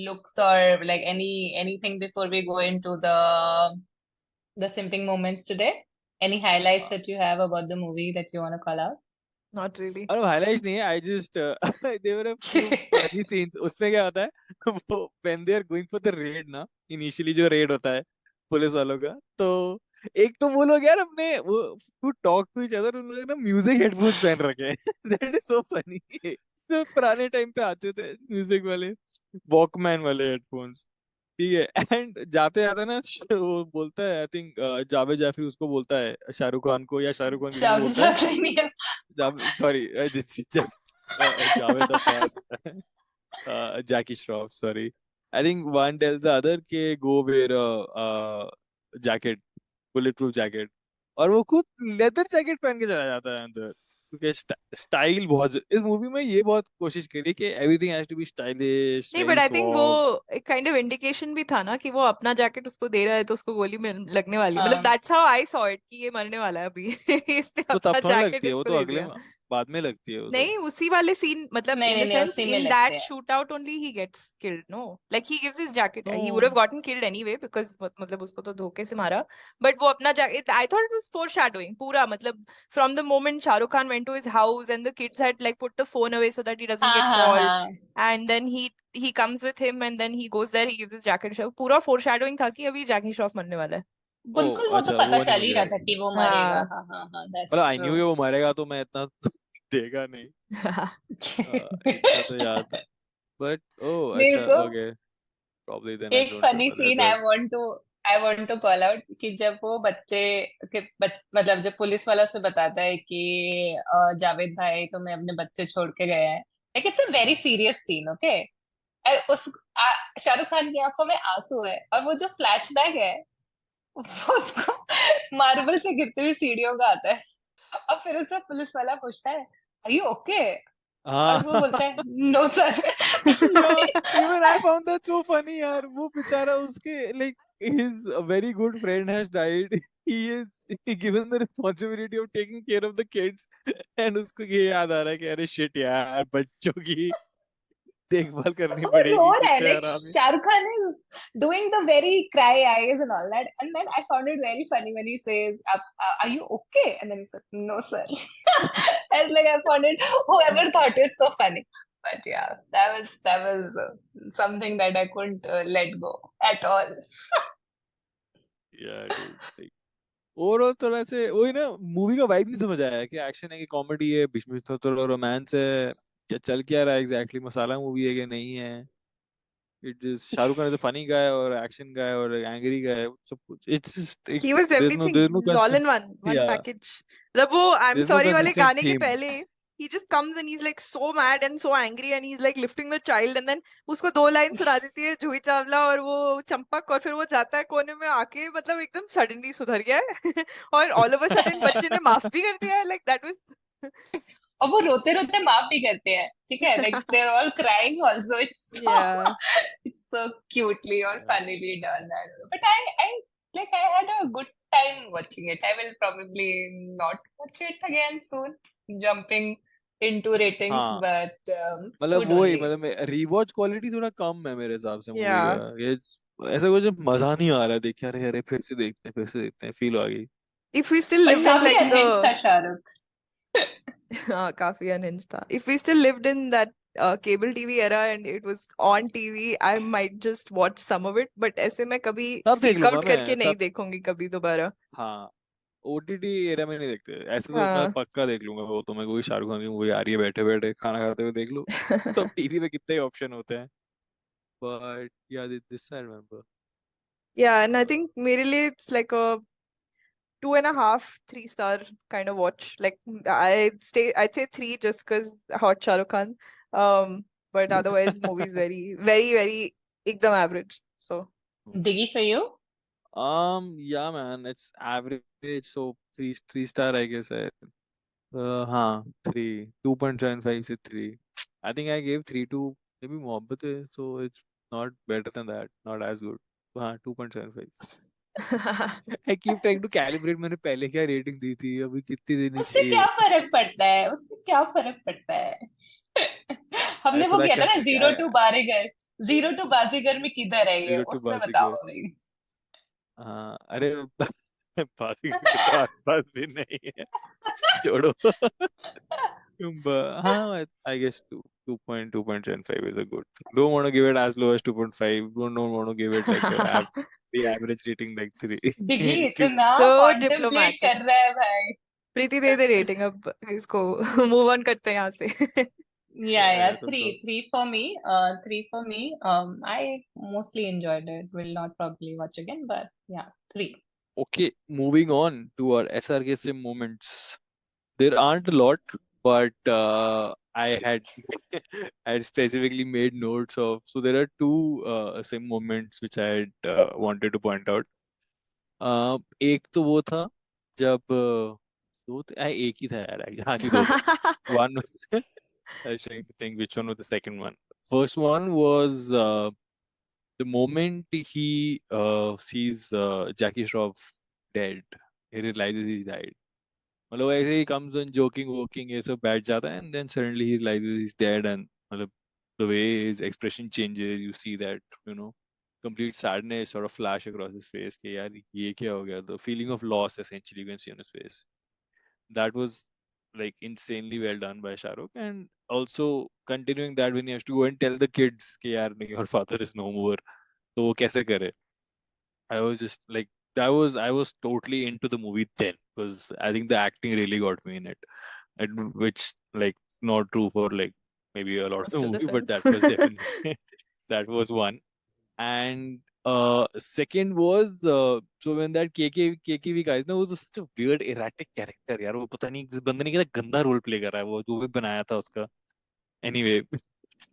Speaker 1: looks or like anything before we go into the simping moments today. Any highlights that you have about the movie that you want to call out?
Speaker 3: Not really.
Speaker 2: और highlights नहीं है. I just there were a few funny scenes. उसमें क्या होता है, वो when they are going for the raid ना, initially जो raid होता है पुलिस वालों का, तो एक तो वो लोग यार अपने वो to talk to each other, उन लोगों ने ना म्यूजिक हेडफोन्स पहन रखे हैं. That is so funny. जो पुराने टाइम पे आते थे म्यूजिक वाले वॉकमैन वाले हेडफोन्स, ठीक है. एंड जाते जाते ना वो बोलता है, आई थिंक जावेद जाफरी उसको बोलता है शाहरुख खान को, या शाहरुख खान किसी को बोलता है. Sorry, Javed Abbas, Jackie Shroff, sorry. I think one tells the other कि go wear a jacket, bulletproof jacket, और वो खुद लेदर जैकेट पहन के चला जाता है अंदर, क्योंकि स्टाइल बहुत, इस मूवी में ये बहुत कोशिश करी कि everything has to be stylish,
Speaker 3: नहीं,
Speaker 2: very
Speaker 3: but I think
Speaker 2: suave.
Speaker 3: वो एक kind of indication भी था ना कि वो अपना जैकेट उसको दे रहा है तो उसको गोली में लगने वाली है. मतलब
Speaker 1: हाँ.
Speaker 3: that's how I saw it कि ये मरने वाला है अभी. इसने
Speaker 2: तो
Speaker 3: अपना
Speaker 2: तब थोड़ी
Speaker 3: जैकेट
Speaker 2: लगती है, वो
Speaker 3: इसको
Speaker 2: तो
Speaker 3: दे
Speaker 2: अगले
Speaker 3: दिया.
Speaker 2: बाद में लगती है वो तो.
Speaker 3: नहीं, उसी वाले सीन, मतलब
Speaker 1: नहीं
Speaker 3: in
Speaker 1: नहीं
Speaker 3: the
Speaker 1: नहीं
Speaker 3: sense
Speaker 1: उसी में
Speaker 3: in
Speaker 1: लगते
Speaker 3: that
Speaker 1: हैं.
Speaker 3: shootout only he gets killed. No, like he gives his jacket. He would have
Speaker 2: No.
Speaker 3: gotten killed anyway because मतलब उसको तो धोखे से मारा. But वो अपना jacket, I thought it was foreshadowing पूरा, मतलब from the moment Shah Rukh Khan went to his house and the kids had like put the phone away so that he doesn't
Speaker 1: हाँ
Speaker 3: get
Speaker 1: हाँ
Speaker 3: called,
Speaker 1: हाँ.
Speaker 3: and then he comes with him and then he goes there, he gives his jacket to Shah. पूरा foreshadowing था कि अभी जैकी श्रॉफ मरने वाला है.
Speaker 1: बिल्कुल वो तो
Speaker 2: अच्छा,
Speaker 1: पता
Speaker 2: वो
Speaker 1: चल
Speaker 2: नहीं
Speaker 1: ही
Speaker 2: मुझे.
Speaker 1: रहा था कि वो मरेगा.
Speaker 3: हाँ.
Speaker 1: हाँ हाँ हाँ. That's
Speaker 2: मतलब I knew
Speaker 1: true.
Speaker 2: वो मरेगा, तो मैं इतना देगा नहीं. इतना तो याद था. But
Speaker 1: मेरे
Speaker 2: अच्छा,
Speaker 1: को
Speaker 2: okay, probably then I
Speaker 1: एक
Speaker 2: don't
Speaker 1: funny
Speaker 2: remember that
Speaker 1: scene
Speaker 2: well.
Speaker 1: I want to call out कि जब वो बच्चे मतलब जब पुलिस वाला से बताता है कि जावेद भाई तुम्हें अपने बच्चे छोड़ के गए हैं. Like it's a very serious scene. Okay. और उस शाहरुख खान की आंखों में आंसू है और वो जो फ्लैशबैक है वो उसको मार्बल से गिरती हुई सीढ़ियों का आता है और फिर उससे पुलिस वाला पूछता है आर यू ओके और वो बोलता है no sir.
Speaker 2: Yeah, even I found that so funny यार. वो बेचारा उसके like his a very good friend has died. he is given the responsibility of taking care of the kids and उसको ये याद आ रहा है कि अरे shit यार बच्चों की देखभाल करनी
Speaker 1: वो रो
Speaker 2: पड़ेगी,
Speaker 1: रहा है,
Speaker 2: कितने
Speaker 1: like
Speaker 2: हरामी।
Speaker 1: Shahrukh Khan is doing the very cry eyes and all that, and then I found it very funny when he says, "Are you okay?" And then he says, "No, sir." And like I found it, whoever thought it so funny. But yeah, that was something that I couldn't let go at all.
Speaker 2: Yeah, dude. Like, overall थोड़ा से वही ना, movie का vibe नहीं समझ आया कि action है कि कॉमेडी है, बीच में थोड़ा रोमांस है, क्या चल क्या रहा है एग्जैक्टली, मसाला मूवी है कि नहीं है। It is Shahrukh Khan is a funny guy और एक्शन गाय और एंग्री गाय, सब कुछ। It's just
Speaker 3: He was
Speaker 2: there
Speaker 3: everything
Speaker 2: is no
Speaker 3: all in one
Speaker 2: या
Speaker 3: package. मतलब वो I'm
Speaker 2: there is no
Speaker 3: sorry वाले
Speaker 2: कंसिस्टेंट
Speaker 3: गाने के
Speaker 2: थीम।
Speaker 3: पहले he just comes and he's like so mad and so angry and he's like lifting the child and then उसको 2 line सुना देती है जूही चावला और वो चंपक, और फिर वो जाता है कोने में आके, मतलब एकदम सडनली सुधर गया है और ऑल ऑफ अ सडन बच्चे ने माफ भी कर दिया है, like that was
Speaker 1: और वो रोते रोते माफ भी करते हैं, ठीक है, like they're all crying also. It's so
Speaker 3: yeah.
Speaker 1: it's so cutely or funnily done. I don't know. But I had a good time watching it. I will probably not watch it again soon, jumping into ratings,
Speaker 2: हाँ
Speaker 1: but
Speaker 2: मतलब
Speaker 1: good
Speaker 2: वही,
Speaker 1: only.
Speaker 2: मतलब rewatch quality थोड़ा कम है मेरे हिसाब से movie
Speaker 3: Yeah.
Speaker 2: का। इट्स ऐसा कुछ मजा नहीं आ रहा है देख के, अरे अरे फिर से देखते हैं, फील आ गई।
Speaker 3: If we still
Speaker 1: But
Speaker 3: lived in
Speaker 1: काफी
Speaker 3: like
Speaker 1: unhinged था
Speaker 3: the
Speaker 1: शाहरुख.
Speaker 3: हाँ, काफी unhinged था. If we still lived in that cable TV era and it was on TV, I might just watch some of it. But ऐसे मैं कभी
Speaker 2: तब देख
Speaker 3: seek
Speaker 2: लूंगा
Speaker 3: out करके
Speaker 2: मैं
Speaker 3: नहीं
Speaker 2: तब।
Speaker 3: देखूंगी कभी दोबारा.
Speaker 2: हाँ, ओटीटी एरिया में नहीं देखते ऐसे, तो मैं
Speaker 3: हाँ.
Speaker 2: पक्का देख लूंगा वो, तो मैं कोई शाहरुख खान की मूवी आ रही है बैठे बैठे खाना खाते हुए देख लो। तो अब टीवी पे कितने ही ऑप्शन होते हैं। बट या this I remember.
Speaker 3: Yeah, and I think मेरे लिए it's like a 2.5, 3 star kind of watch. Like I'd say 3 just because hot Shah Rukh Khan. But otherwise movie's very, very, very ekdam average. So
Speaker 1: Diggy for you?
Speaker 2: yeah man, it's average, so three star I guess है। हाँ, 2.75 से 3। I think I gave 3 to maybe मोहब्बत है, so it's not better than that, not as good। तो हाँ, 2.75। I keep trying to calibrate, मैंने पहले क्या रेटिंग दी थी, अभी कितनी देनी
Speaker 1: उससे क्या
Speaker 2: चाहिए।
Speaker 1: फर्क पड़ता है, उससे क्या फर्क पड़ता है?
Speaker 2: अरे
Speaker 1: हमने वो
Speaker 2: थोड़ा
Speaker 1: किया था ना, zero to Baazigar, zero to Baazigar में किधर है ये,
Speaker 2: जीरो टू
Speaker 1: उसमें
Speaker 2: बाजीगर।
Speaker 1: बताओ भाई।
Speaker 2: हाँ अरे बाजीगर के तो आसपास भी नहीं है, छोड़ो। हाँ, I guess 2.75 is a good. Don't want to give it as low as 2.5. Don't want to give it like the average rating like 3.
Speaker 1: Degree
Speaker 2: Two.
Speaker 1: इतना
Speaker 3: so
Speaker 1: कॉन्टेम्पलेट
Speaker 3: diplomatic.
Speaker 1: कर रहा है भाई।
Speaker 3: प्रीति दे दे रेटिंग अब इसको मूव ऑन करते हैं यहाँ से.
Speaker 1: Yeah,
Speaker 2: तुम तो
Speaker 1: three for me. Three for me. I mostly enjoyed it. Will not probably watch again, but yeah, 3.
Speaker 2: okay. Moving on to our SRK sim moments. There aren't a lot, but I had I had specifically made notes of. So there are two sim moments which I had wanted to point out. एक तो वो था जब एक ही था यार, हाँ जी दो थे। One, I was trying to think which one was the second one. First one was the moment he sees Jackie Shroff dead, he realizes he died. मतलब ऐसे ही comes on joking वोकिंग ये सब बैठ जाता है, and then suddenly he realizes he's dead, and मतलब the way his expression changes, you see that, you know, complete sadness sort of flash across his face कि यार ये क्या हो गया, the feeling of loss essentially you can see on his face. That was like insanely well done by Shah Rukh, and also continuing that when he has to go and tell the kids कि यार नहीं, your father is no more, तो वो कैसे करे। I was just like, I was totally into the movie then, because I think the acting really got me in it, and which like not true for like maybe a lot of
Speaker 3: Most
Speaker 2: the
Speaker 3: of the
Speaker 2: movie, but
Speaker 3: film.
Speaker 2: that was definitely that was one. And second was so when that KKV guys, no, was such a weird erratic character यार, वो पता नहीं इस बंदे ने कितना गंदा role play कर रहा है, वो जो भी बनाया था उसका। Anyway,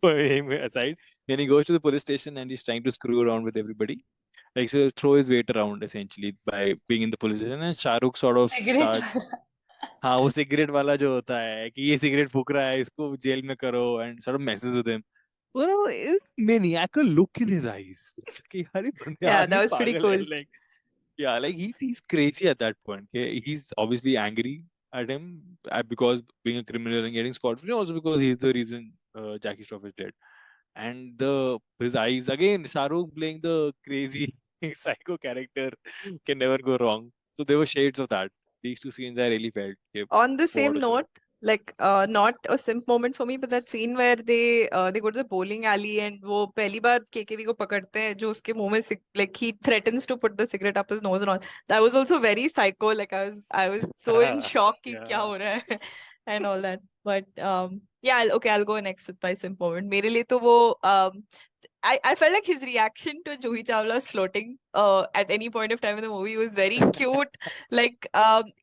Speaker 2: aside, when he goes to the police station and he's trying to screw around with everybody, like so throw his weight around essentially by being in the police station, and Shahrukh sort of
Speaker 1: cigarette
Speaker 2: starts, हाँ वो cigarette वाला जो होता है कि ये cigarette फूक रहा है इसको जेल में करो, and sort of messes with him. Well, maniacal look in his eyes कि यार ये बंदे
Speaker 3: Yeah, that
Speaker 2: आदमी
Speaker 3: was pretty
Speaker 2: पागल है,
Speaker 3: cool.
Speaker 2: like Yeah, like he's crazy at that point. Okay? He's obviously angry at him because being a criminal and getting scot-free, also because he's the reason Jackie Shroff is dead. And his eyes again, Shahrukh playing the crazy psycho character can never go wrong. So there were shades of that. These two scenes I really felt. Okay,
Speaker 3: On the same
Speaker 2: बहुत अच्छा
Speaker 3: note, like not a simp moment for me, but that scene where they go to the bowling alley and वो पहली बार KKV को पकड़ते हैं जो उसके मुंह में like he threatens to put the cigarette up his nose and all. That was also very psycho. Like I was so in shock कि क्या
Speaker 2: Yeah.
Speaker 3: हो रहा है and all that. But yeah, I'll go next with my simp moment. मेरे लिए तो वो I felt like his reaction to Juhi Chawla's floating at any point of time in the movie was very cute. Like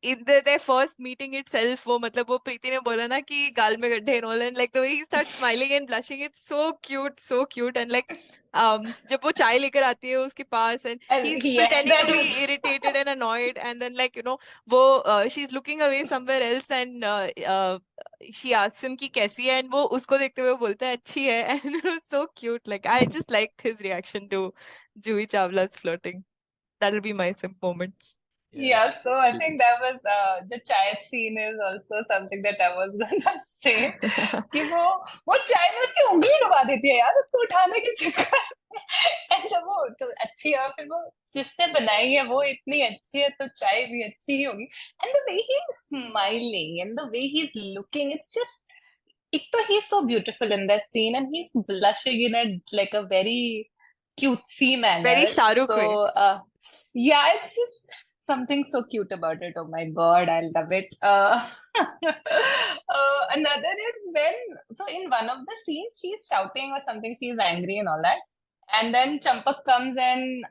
Speaker 3: in their first meeting itself, वो मतलब वो प्रीति ने बोला ना कि गाल में गड्ढे and all, and like the way he starts smiling and blushing, it's so cute and like जब वो चाय लेकर आती है उसके पास and he's
Speaker 1: Yes,
Speaker 3: pretending
Speaker 1: that
Speaker 3: to be
Speaker 1: was
Speaker 3: irritated and annoyed, and then like वो she's looking away somewhere else and she asks him कि कैसी है and वो उसको देखते हुए बोलता है अच्छी है and it was so cute. Like I just liked his reaction to Juhi Chawla's flirting. That'll be my simp moments.
Speaker 1: Yeah, so I think that was the chai scene is also something that I was gonna say कि वो चाय में उसकी उंगली डुबा देती है यार उसको उठाने के चक्कर में And जब वो तो अच्छी है और फिर वो जिसने बनाई है वो इतनी अच्छी है तो चाय भी अच्छी ही होगी and the way he's smiling and the way he's looking, it's just एक तो he's so beautiful in that scene and he's blushing in a like a very cutesy manner.
Speaker 3: Very Shahrukh way.
Speaker 1: So yeah, it's just something so cute about it. Oh my God, I love it. Another is so in one of the scenes, she's shouting or something, she's angry and all that. And then Champak comes and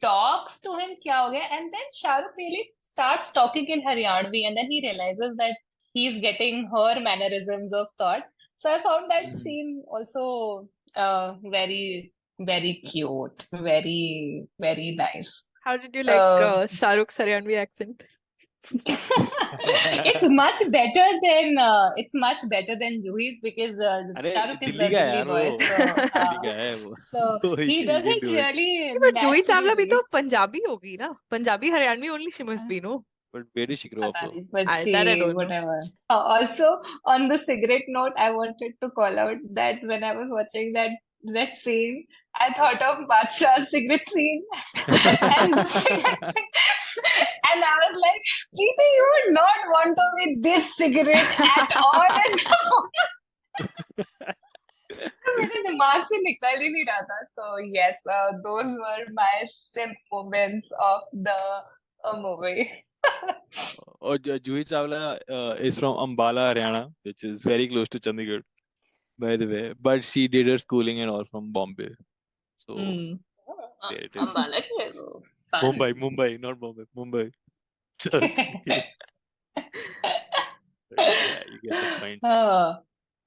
Speaker 1: talks to him, kya ho gaya? And then Shahrukh really starts talking in Haryanvi, and then he realizes that he's getting her mannerisms of sort. So I found that scene also very, very cute, very, very nice.
Speaker 3: How did you like Shah Rukh's Haryanvi accent?
Speaker 1: It's much better than Juhi's because Shah Rukh is the
Speaker 2: Delhi का है
Speaker 1: Delhi
Speaker 2: यार
Speaker 1: boy,
Speaker 2: वो
Speaker 1: so
Speaker 2: Delhi का है वो
Speaker 1: so
Speaker 2: तो
Speaker 1: he
Speaker 2: he can
Speaker 1: doesn't
Speaker 2: do it.
Speaker 1: really
Speaker 3: But Juhi Chawla
Speaker 1: naturally
Speaker 3: भी तो
Speaker 1: reads.
Speaker 3: पंजाबी होगी ना? Punjabi Haryanvi only she must be, no?
Speaker 2: But where did she grow up
Speaker 1: पता
Speaker 2: though?
Speaker 1: नहीं, but
Speaker 3: That I
Speaker 1: she
Speaker 3: don't know.
Speaker 1: whatever. Also, on the cigarette note, I wanted to call out that when I was watching that scene, I thought of Badshah's cigarette scene and the cigarette scene, and I was like, Preeti, you would not want to be this cigarette at all. मेरे दिमाग से निकल ही नहीं रहा था. So yes, those were my simp moments of the movie.
Speaker 2: Or Juhi Chawla is from Ambala, Haryana, which is very close to Chandigarh, by the way. But she did her schooling and all from Bombay. So there it is.
Speaker 1: Ambala के वो fun.
Speaker 2: Mumbai, not Bombay. Mumbai. Just in case. Yeah, you get the point.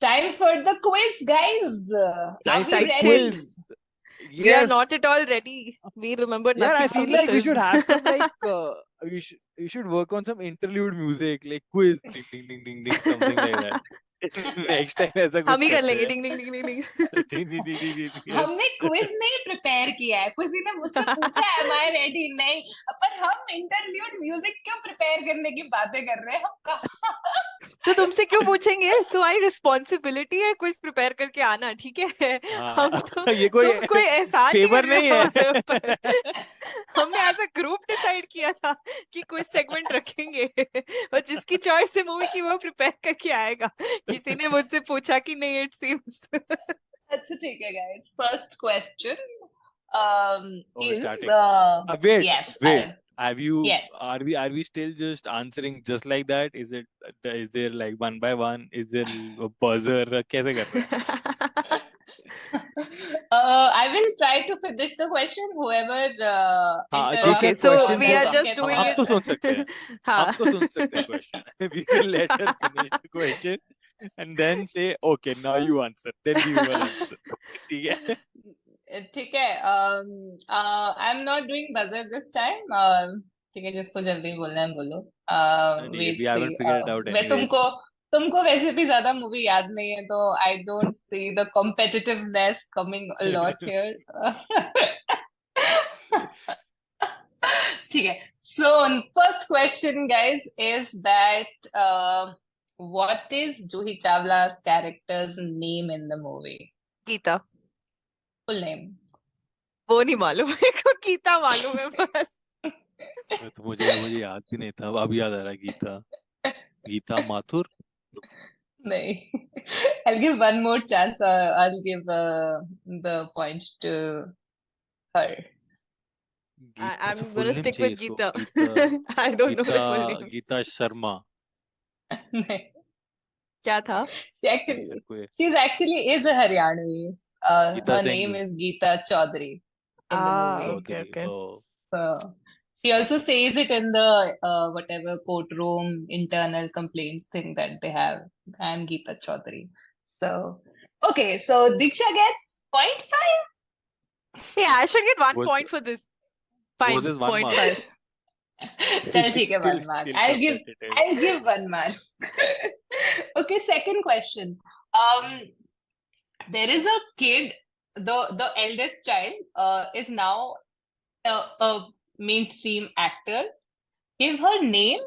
Speaker 1: Time for the quiz, guys.
Speaker 2: Time
Speaker 1: Are
Speaker 2: for
Speaker 1: we
Speaker 2: the
Speaker 1: ready?
Speaker 2: quiz.
Speaker 3: We are
Speaker 2: Yes.
Speaker 3: not at all ready. We remember
Speaker 2: Yeah,
Speaker 3: nothing
Speaker 2: I
Speaker 3: from
Speaker 2: feel
Speaker 3: the
Speaker 2: like we
Speaker 3: film.
Speaker 2: should have some like we should work on some interlude music like quiz ding ding ding ding ding something like that. Next time ऐसा कुछ
Speaker 3: हम ही कर
Speaker 2: करते
Speaker 3: लेंगे
Speaker 2: हैं.
Speaker 3: ding ding ding ding ding.
Speaker 2: Ding, ding, ding, ding, ding, yes.
Speaker 1: हमने quiz नहीं prepare किया है. किसी ने मुझसे पूछा am I ready? नहीं. पर हम इंटरल्यूड म्यूजिक क्यों प्रिपेयर करने की बातें कर रहे हैं? हम कहाँ?
Speaker 3: तो तुमसे क्यों पूछेंगे? तुम्हारी रिस्पॉन्सिबिलिटी है क्विज प्रिपेयर करके आना, ठीक है? हम तो
Speaker 2: ये कोई
Speaker 3: तुम कोई एहसान नहीं
Speaker 2: फेवर
Speaker 3: कर रहे
Speaker 2: नहीं
Speaker 3: हो
Speaker 2: है.
Speaker 3: हमारे ऊपर. हमने एज अ ग्रुप डिसाइड किया था कि क्विज सेगमेंट रखेंगे और जिसकी चॉइस है मूवी की वो प्रिपेयर करके आएगा. किसी ने मुझसे पूछा कि नहीं इट सीम्स.
Speaker 1: अच्छा ठीक है guys. First question is
Speaker 2: starting.
Speaker 1: yes.
Speaker 2: Wait. Have you?
Speaker 1: Yes.
Speaker 2: Are we still just answering just like that? Is there like one by one? Is there a buzzer? कैसे कर रहे हैं?
Speaker 1: I will try to finish the question. Whoever interrupts
Speaker 3: Okay,
Speaker 2: this
Speaker 3: so
Speaker 2: question
Speaker 3: we are
Speaker 2: को
Speaker 3: just
Speaker 1: get
Speaker 3: doing
Speaker 2: हम
Speaker 3: it.
Speaker 2: तो सुन सकते हैं.
Speaker 3: हाँ.
Speaker 2: हम तो सुन सकते हैं question. We will let her finish the question and then say, okay, now you answer. Then we will answer. ठीक है?
Speaker 1: ठीक है. I'm not doing buzzer this time. ठीक है, जिसको जल्दी बोलना है बोलो. We'll
Speaker 2: We haven't
Speaker 1: see.
Speaker 2: figured it out
Speaker 1: मैं
Speaker 2: anyways.
Speaker 1: तुमको वैसे भी ज्यादा मूवी याद नहीं है तो I don't see the competitiveness coming a lot here. ठीक है. So first question, guys, is that what is Juhi Chawla's character's name in the movie?
Speaker 3: Gita.
Speaker 1: Full name.
Speaker 3: वो नहीं मालूम मेरे को, गीता मालूम है बस.
Speaker 2: तो मुझे याद भी नहीं था, अब याद आ रहा है. गीता माथुर.
Speaker 1: नहीं. I'll give one more chance. I'll give the point to her.
Speaker 3: I'm
Speaker 2: full
Speaker 3: gonna
Speaker 2: name
Speaker 3: stick
Speaker 2: चाहिए
Speaker 3: with
Speaker 2: इसको.
Speaker 3: Gita. I don't know her full name.
Speaker 2: Gita Sharma.
Speaker 1: नहीं.
Speaker 3: क्या था?
Speaker 1: She's actually is a Haryanvi.
Speaker 2: Geeta
Speaker 1: Her
Speaker 2: Singh.
Speaker 1: name is Geeta Chaudhary in the movie.
Speaker 3: Okay, okay.
Speaker 2: Oh.
Speaker 1: So she also says it in the whatever courtroom internal complaints thing that they have. I'm Geeta Chaudhary. So okay, so Diksha gets 0.5.
Speaker 3: Hey, I should get 1
Speaker 2: Was-
Speaker 3: point for this. Fine,
Speaker 2: Was this 1 mark?
Speaker 3: 0.5.
Speaker 1: चल ठीक है,
Speaker 2: Still-
Speaker 1: 1 mark.
Speaker 2: still
Speaker 1: I'll give
Speaker 2: competitive.
Speaker 1: I'll give 1 mark. Okay, second question. There is a kid, the eldest child is now a mainstream actor. Give her name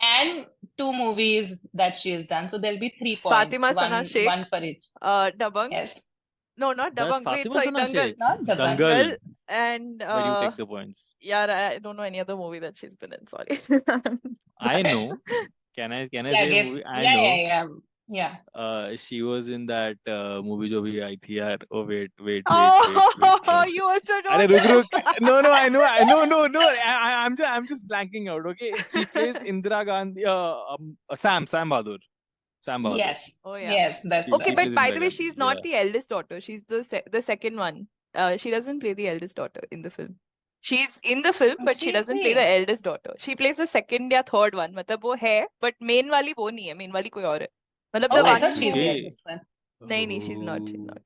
Speaker 1: and 2 movies that she has done. So there'll be 3 points.
Speaker 3: Fatima Sana Sheikh.
Speaker 1: One for each.
Speaker 3: Dabang.
Speaker 1: Yes.
Speaker 3: No, not
Speaker 2: That's
Speaker 3: Dabang. Wait,
Speaker 2: Fatima
Speaker 3: sorry,
Speaker 2: Sana
Speaker 3: Dangal.
Speaker 2: Sheikh.
Speaker 1: Not the one.
Speaker 2: Dangal.
Speaker 3: Dangal and
Speaker 2: Where you take the points.
Speaker 3: yeah, I don't know any other movie that she's been in. Sorry.
Speaker 2: I know. Can I
Speaker 1: Yeah,
Speaker 2: say a
Speaker 1: give.
Speaker 2: movie? I
Speaker 1: Yeah,
Speaker 2: know.
Speaker 1: yeah.
Speaker 2: She was in that movie जो भी आई थी यार. Oh wait.
Speaker 3: Oh, you also don't
Speaker 2: अरे
Speaker 3: know.
Speaker 2: रुक. No, I know. No. I'm just blanking out. Okay, she plays Indira Gandhi. Sam Bahadur. Sam Bahadur.
Speaker 1: Yes.
Speaker 3: Oh, yeah.
Speaker 1: Yes, that's
Speaker 2: She-
Speaker 3: Okay,
Speaker 2: she
Speaker 3: but
Speaker 2: plays
Speaker 3: by
Speaker 2: Indira
Speaker 3: the way,
Speaker 2: Gandhi.
Speaker 3: she's not
Speaker 2: Yeah.
Speaker 3: the eldest daughter. She's the second one. She doesn't play the eldest daughter in the film. She's in the film, but she
Speaker 1: She's
Speaker 3: doesn't play
Speaker 1: the-
Speaker 3: the eldest daughter. She plays the second या third one. मतलब वो है, but main वाली वो नहीं है. Main वाली कोई और है. मतलब
Speaker 1: Oh,
Speaker 3: the
Speaker 1: I
Speaker 3: one
Speaker 1: thought she's the
Speaker 2: okay.
Speaker 1: eldest one.
Speaker 3: नहीं, she's not. She's not.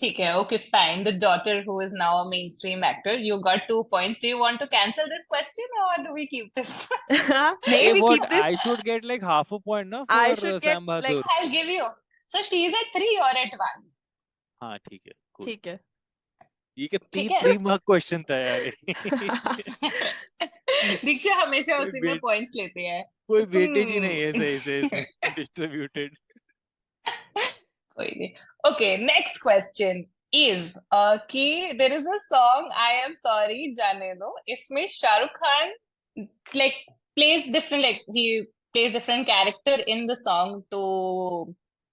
Speaker 1: ठीक है, okay, fine. The daughter who is now a mainstream actor. You got 2 points. Do you want to cancel this question or do we keep this?
Speaker 3: Maybe
Speaker 2: Hey,
Speaker 3: we
Speaker 2: what?
Speaker 3: keep this.
Speaker 2: I should get like half a point, na,
Speaker 3: I
Speaker 2: for
Speaker 3: should
Speaker 2: Sam
Speaker 3: get, like,
Speaker 2: Bahadur.
Speaker 1: I'll give you. So she's at 3 or at 1.
Speaker 2: हाँ ठीक है. Cool.
Speaker 3: ठीक है.
Speaker 2: ये क्या
Speaker 1: ठीक है.
Speaker 2: 3 mark question था यार.
Speaker 1: दीक्षा हमेशा
Speaker 2: कोई
Speaker 1: उसी में
Speaker 2: वेट-
Speaker 1: पॉइंट्स लेते हैं.
Speaker 2: कोई वेटेज ही नहीं है सही से डिस्ट्रीब्यूटेड.
Speaker 1: कोई नहीं. Okay, next question is कि there is a song I am sorry जाने दो. इसमें Shahrukh Khan like plays different, like he plays different character in the song to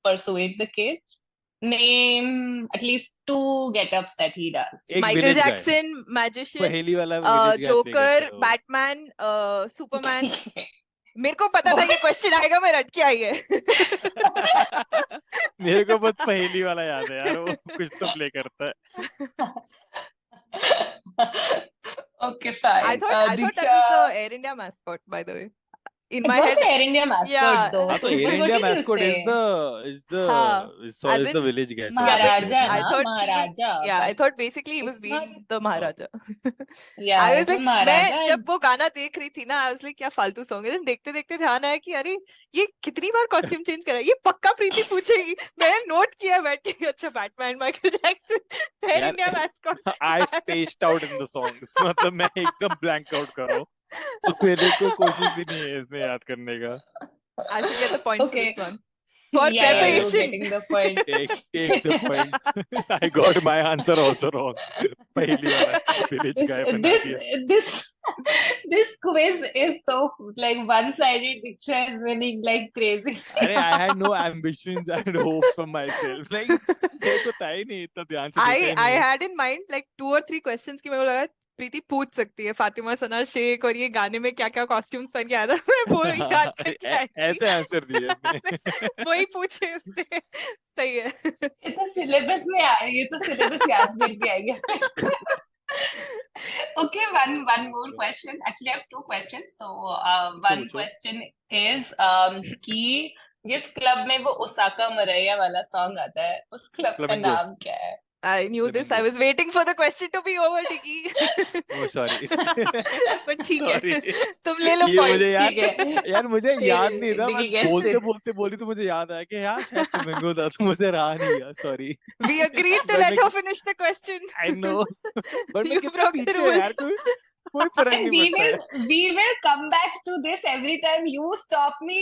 Speaker 1: persuade the kids. Name at least 2 get-ups that he does.
Speaker 2: एक
Speaker 3: Michael
Speaker 2: village guy.
Speaker 3: Jackson, Magician,
Speaker 2: पहेली वाला village guy play
Speaker 3: Joker,
Speaker 2: करता है वो.
Speaker 3: Batman, Superman. मेरे को पता था ये क्वेश्चन आएगा, मैं रट के आई है.
Speaker 2: मेरे को बस पहेली वाला याद है यार, वो कुछ तो प्ले करता है.
Speaker 1: Okay, fine.
Speaker 3: I thought that was
Speaker 1: Diksha,
Speaker 3: the Air India mascot, by the way. In
Speaker 1: it
Speaker 3: my
Speaker 1: was
Speaker 3: head,
Speaker 1: the Air India mascot
Speaker 3: Yeah,
Speaker 1: though.
Speaker 2: हाँ तो
Speaker 1: So
Speaker 2: Air
Speaker 1: what
Speaker 2: India
Speaker 1: did you
Speaker 2: mascot is
Speaker 1: say?
Speaker 3: हाँ,
Speaker 2: is
Speaker 3: as
Speaker 2: the
Speaker 3: in
Speaker 2: village guy. so
Speaker 1: Maharaja,
Speaker 2: I
Speaker 3: I
Speaker 1: na?
Speaker 3: thought he was,
Speaker 1: Maharaja,
Speaker 3: yeah, I
Speaker 1: but
Speaker 3: thought basically he was
Speaker 1: it's
Speaker 3: being
Speaker 1: not.
Speaker 3: the Maharaja.
Speaker 1: Yeah,
Speaker 3: I was
Speaker 1: it's a
Speaker 3: like,
Speaker 1: Maharaja.
Speaker 3: मैं जब वो गाना देख रही थी ना, I was like, क्या फालतू सॉन्ग है. देखते देखते ध्यान आया कि अरे ये कितनी बार कॉस्ट्यूम चेंज करा है. ये पक्का प्रीति पूछेगी. मैंने नोट किया बैठ के, अच्छा बैटमैन, माइकल जैक्सन, एयर
Speaker 2: यार,
Speaker 3: India mascot.
Speaker 2: I spaced out in the songs. मतलब मैं एकदम blank out कर रहा हूँ. तो मेरे को कोशिश भी नहीं है इसमें याद करने का.
Speaker 3: I should get the points for
Speaker 1: Okay.
Speaker 3: this one. For
Speaker 1: Yeah, you're
Speaker 3: preparation.
Speaker 1: getting the point.
Speaker 2: Take the points. I got my answer also wrong. पहेली वाला village guy बना दिया.
Speaker 1: This quiz is so like one-sided. Diksha is winning like crazy.
Speaker 2: अरे I had no ambitions and hopes for myself. Like मेरे को था ही नहीं, इतना ध्यान से देखा ही
Speaker 3: I
Speaker 2: नहीं.
Speaker 3: had in mind like 2 or 3 questions कि मेरे को लगा प्रीति पूछ सकती है फातिमा सना शेख और ये गाने में क्या क्या कॉस्ट्यूम्स पहन के आया था. मैं वो याद करके आई थी.
Speaker 2: ऐसे आंसर दिए इसने.
Speaker 3: वही पूछे उसने. सही है.
Speaker 1: ये तो syllabus में ये तो syllabus याद करके आएगा. Okay, one more question. Actually, I have 2 questions. So, one
Speaker 2: पूछो.
Speaker 1: question is कि जिस क्लब में वो ओसाका मरैया वाला सॉन्ग आता है, उस क्लब का
Speaker 2: Flamingo.
Speaker 1: नाम क्या है?
Speaker 3: I knew
Speaker 2: तो
Speaker 3: this. I
Speaker 2: नंगे
Speaker 3: was waiting for the question to be over, Diggy.
Speaker 2: Oh sorry
Speaker 3: But ठीक है,
Speaker 2: sorry
Speaker 3: तुम ले लो
Speaker 2: ये मुझे
Speaker 3: points.
Speaker 2: यार
Speaker 1: ठीक है
Speaker 2: यार मुझे याद नहीं था,
Speaker 1: Diggy
Speaker 2: बस
Speaker 1: gets
Speaker 2: बोलते
Speaker 1: it.
Speaker 2: बोलते बोली तो मुझे याद आया कि यार शायद फ्लेमिंगो था, तो मुझे रहा नहीं गया, sorry
Speaker 3: We agreed to
Speaker 2: but
Speaker 3: let
Speaker 2: मैं
Speaker 3: her finish the question.
Speaker 2: I know but मैं
Speaker 3: You
Speaker 2: कितना
Speaker 3: broke the
Speaker 2: पीछे है
Speaker 3: rule.
Speaker 2: यार, कोई फर्क नहीं
Speaker 1: we
Speaker 2: पड़ता है।
Speaker 1: will come back to this every time you stop me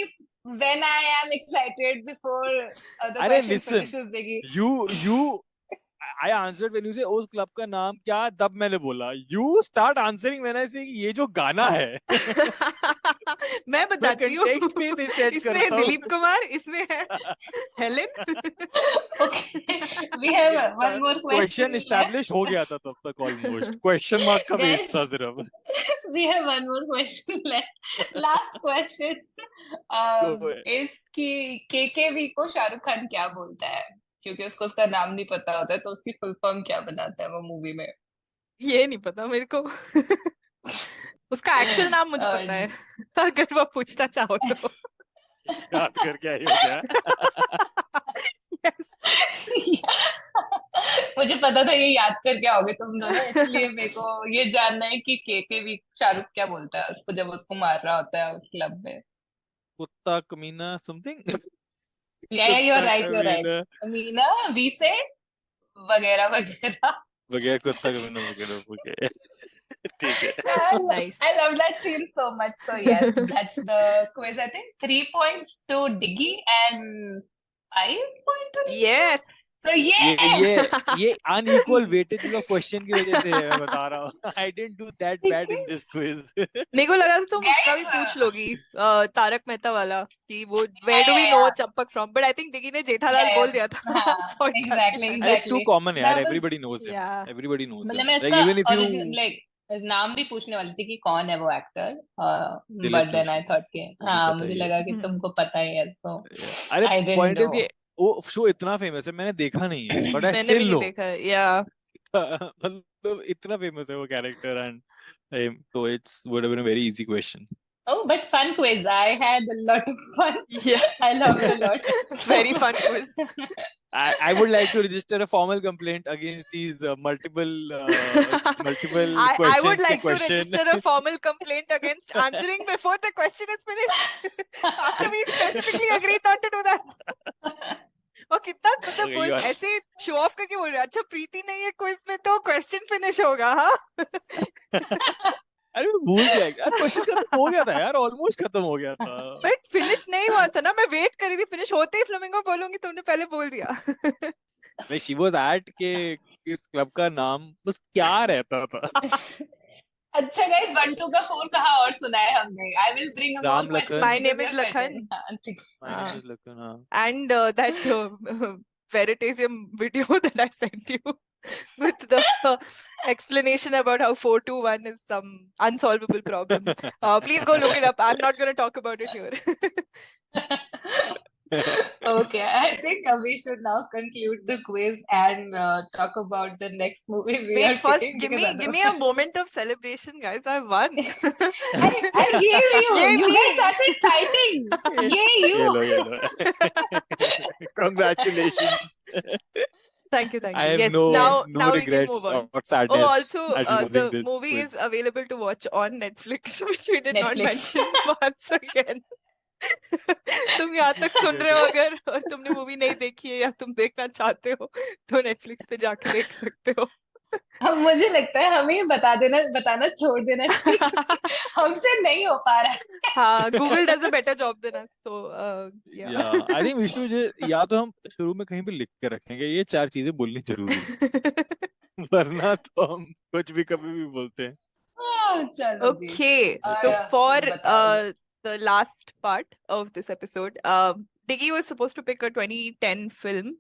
Speaker 1: when I am excited before the
Speaker 2: अरे
Speaker 1: question
Speaker 2: listen,
Speaker 1: finishes, Diggy.
Speaker 2: You I answered when you say उस क्लब का नाम क्या, तब मैंने बोला you start answering when I say कि ये जो गाना है
Speaker 3: मैं
Speaker 2: मैं
Speaker 3: बताती हूँ.
Speaker 2: कंटेक्स्ट पे से सेट
Speaker 3: इसमें
Speaker 2: करता हूँ।
Speaker 3: दिलीप कुमार, इसमें है Helen.
Speaker 1: Okay, we have one more question
Speaker 2: question
Speaker 1: left.
Speaker 2: Establish हो गया था तब तक ऑलमोस्ट, क्वेश्चन मार्क का वेट
Speaker 1: Guys,
Speaker 2: था सिर्फ।
Speaker 1: we have one more question left. Last question
Speaker 2: Go ahead.
Speaker 1: is कि केकेवी को शाहरुख खान क्या बोलता है? क्योंकि उसको उसका नाम नहीं पता होता है, तो उसकी फुल फॉर्म क्या बनाता है वो मूवी में?
Speaker 3: ये नहीं पता मेरे को. उसका एक्चुअल नाम मुझे पता है, अगर वो पूछना चाहो तो.
Speaker 2: याद करके आई हो क्या?
Speaker 3: Yes.
Speaker 1: मुझे पता था ये याद करके आओगे तुम दोनों, इसलिए मेरे को ये जानना है कि केकेवी शाहरुख क्या बोलता है उसको जब उसको मार रहा होता है उस क्लब में.
Speaker 2: कुत्ता कमीना समथिंग
Speaker 1: Yeah, you're
Speaker 2: कुत्ता
Speaker 1: right, you're right.
Speaker 2: कमीना
Speaker 1: मीना, वी से वगैरह वगैरह.
Speaker 2: वगैरह, कुत्ता कमीना वगैरह वगैरह। ठीक है।
Speaker 3: Nice.
Speaker 1: I love that scene so much. So yes, that's the quiz. I think 3 points to Diggy and 5 points to Nisha.
Speaker 3: Yes.
Speaker 1: So yes.
Speaker 2: ये अनइक्वल वेटेज का क्वेश्चन की वजह से है, मैं बता रहा हूँ। I didn't do that bad in this quiz.
Speaker 3: मेरे को लगा था तुम उसका भी
Speaker 1: Guys,
Speaker 3: पूछ लोगी, तारक मेहता वाला, कि वो where
Speaker 1: yeah,
Speaker 3: do we
Speaker 1: yeah,
Speaker 3: know
Speaker 1: yeah.
Speaker 3: Champak from, but I think Diggy ने जेठालाल
Speaker 1: Yeah,
Speaker 3: बोल
Speaker 1: yeah.
Speaker 3: दिया था.
Speaker 1: हाँ,
Speaker 3: Podcast
Speaker 1: exactly,
Speaker 3: के time.
Speaker 2: It's too
Speaker 1: exactly.
Speaker 2: common यार,
Speaker 1: That was,
Speaker 2: everybody knows him.
Speaker 3: Yeah.
Speaker 2: Everybody knows
Speaker 1: मतलब
Speaker 2: him.
Speaker 1: मैं
Speaker 2: Like
Speaker 1: इसका
Speaker 2: even if you
Speaker 1: original like नाम भी पूछने वाली थी कि कौन है वो actor,
Speaker 2: Dilip
Speaker 1: but then I
Speaker 2: Joshi,
Speaker 1: thought कि
Speaker 2: वो भी
Speaker 1: हाँ
Speaker 2: पता
Speaker 1: मुझे
Speaker 2: ही है।
Speaker 1: लगा कि तुमको पता ही है, सो
Speaker 2: अरे
Speaker 1: I didn't
Speaker 2: point is
Speaker 1: no.
Speaker 2: कि वो शो इतना फेमस है, मैंने देखा नहीं है, बट आई
Speaker 3: मैंने भी
Speaker 2: स्टिल
Speaker 3: नहीं
Speaker 2: नो।
Speaker 3: देखा. Yeah.
Speaker 2: मतलब इतना फेमस है वो character, and so it's would have been a very easy question.
Speaker 1: Oh, but fun quiz. I had a lot of fun.
Speaker 3: Yeah.
Speaker 1: I loved a lot.
Speaker 3: Very fun quiz.
Speaker 2: I would like to register a formal complaint against these multiple
Speaker 3: I
Speaker 2: questions
Speaker 3: would like
Speaker 2: के
Speaker 3: to
Speaker 2: question.
Speaker 3: register a formal complaint against answering before the question is finished. After we specifically agreed not to do that. और कितना मतलब
Speaker 2: Okay,
Speaker 3: बोल
Speaker 2: you are-
Speaker 3: ऐसे show off करके बोल रहे हैं, अच्छा प्रीति नहीं है क्विज में तो क्वेश्चन फिनिश होगा. हाँ.
Speaker 2: अरे मैं भूल गया यार, क्वेश्चन खत्म हो गया था यार, ऑलमोस्ट खत्म हो गया था।
Speaker 3: बट फिनिश नहीं हुआ था ना, मैं वेट कर रही थी फिनिश होते ही फ्लेमिंगो बोलूंगी, तुमने पहले बोल दिया.
Speaker 2: नहीं, she was at के इस क्लब का नाम बस क्या रहता था।
Speaker 1: अच्छा गाइस, 1 2 का 4 कहाँ और सुना है हमने? I will bring a more
Speaker 2: Ram
Speaker 1: question.
Speaker 2: Lakhan.
Speaker 3: My name
Speaker 1: because
Speaker 3: is
Speaker 1: you're
Speaker 3: Lakhan.
Speaker 1: better. हाँ, ठीक.
Speaker 2: My name is Lakhan, हाँ।
Speaker 3: And that Veritasium video that I sent you with the explanation about how 421 is some unsolvable problem. Please go look it up. I'm not going to talk about it here.
Speaker 1: Okay, I think we should now conclude the quiz and talk about the next movie we are
Speaker 3: Wait, first
Speaker 1: picking,
Speaker 3: give
Speaker 1: because
Speaker 3: me a
Speaker 1: otherwise-
Speaker 3: moment of celebration, guys. I won.
Speaker 1: I gave you.
Speaker 3: Yay,
Speaker 1: You
Speaker 3: me.
Speaker 1: guys started fighting. Yay, you.
Speaker 2: ये लो। Congratulations.
Speaker 3: Thank you.
Speaker 2: I have
Speaker 3: Yes,
Speaker 2: no
Speaker 3: now we can
Speaker 2: regrets
Speaker 3: move on.
Speaker 2: or sadness
Speaker 3: Oh, also,
Speaker 2: at losing
Speaker 3: the
Speaker 2: this
Speaker 3: movie
Speaker 2: quiz.
Speaker 3: is available to watch on Netflix, which we did not
Speaker 1: Netflix.
Speaker 3: mention once again. तुम यहाँ तक सुन रहे हो अगर और तुमने movie नहीं देखी है या तुम देखना चाहते हो तो नेटफ्लिक्स पे जाके देख सकते हो.
Speaker 1: अब मुझे लगता है हमें बताना छोड़ देना चाहिए. हमसे नहीं हो पा रहा है.
Speaker 3: हाँ, Google does a better job than us. So, yeah.
Speaker 2: Yeah, I think we should या तो हम शुरू में कहीं पे लिख के रखेंगे ये 4 चीजें बोलनी जरूरी है, वरना तो हम कुछ भी कभी भी बोलते हैं।
Speaker 1: चलो जी.
Speaker 3: Okay, so
Speaker 1: Yeah,
Speaker 3: for
Speaker 1: बताओ.
Speaker 3: the last part of this episode, Diggy was supposed to pick a 2010 film,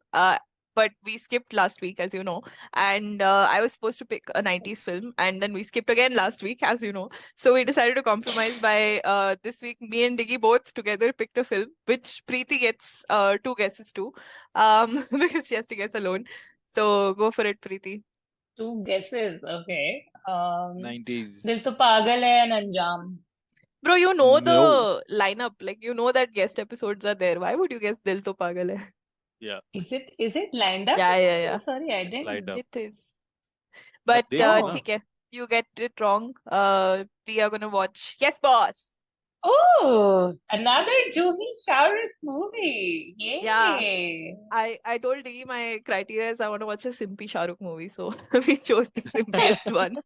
Speaker 3: but we skipped last week, as you know, and I was supposed to pick a 90s film, and then we skipped again last week, as you know. So we decided to compromise by this week, me and Diggy both together picked a film, which Preeti gets 2 guesses to, because she has to guess alone. So go for it, Preeti.
Speaker 1: 2 guesses. Okay.
Speaker 2: 90s.
Speaker 1: दिल तो पागल है and अंजाम.
Speaker 3: Bro, you know
Speaker 2: No.
Speaker 3: the lineup, like you know that guest episodes are there. Why would you guess Dil To Pagal Hai?
Speaker 2: Yeah,
Speaker 1: Is it lined up?
Speaker 3: Yeah,
Speaker 1: or
Speaker 3: yeah, yeah.
Speaker 1: something? Sorry, I
Speaker 2: it's
Speaker 1: didn't.
Speaker 2: lined up.
Speaker 3: It is. But
Speaker 2: देख लो ना.
Speaker 3: ठीक है. You get it wrong. We are gonna watch Yes Boss.
Speaker 1: Oh, another Juhi Shahrukh movie. Yay.
Speaker 3: Yeah. I told Diggy my criteria is I want to watch a Simpy Shahrukh movie, so we chose the simpiest one.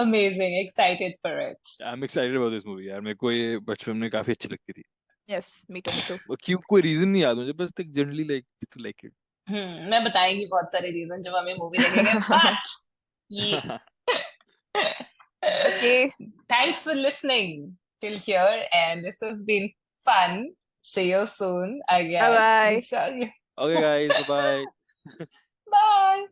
Speaker 1: Amazing. Excited for it.
Speaker 2: I'm excited about this movie यार. मेरे को ये बचपन में काफी अच्छी लगती थी.
Speaker 3: Yes, me too, me too.
Speaker 2: वो क्यों कोई रीजन नहीं याद मुझे, बस एक जनरली लाइक इट.
Speaker 1: मैं बताएंगी बहुत सारे रीजन जब हमें मूवी देखेंगे. But ये
Speaker 3: Okay.
Speaker 1: Thanks for listening till here, and this has been fun. See you soon, I guess.
Speaker 3: Bye-bye.
Speaker 1: Diksha,
Speaker 2: Okay guys, bye bye.
Speaker 1: bye.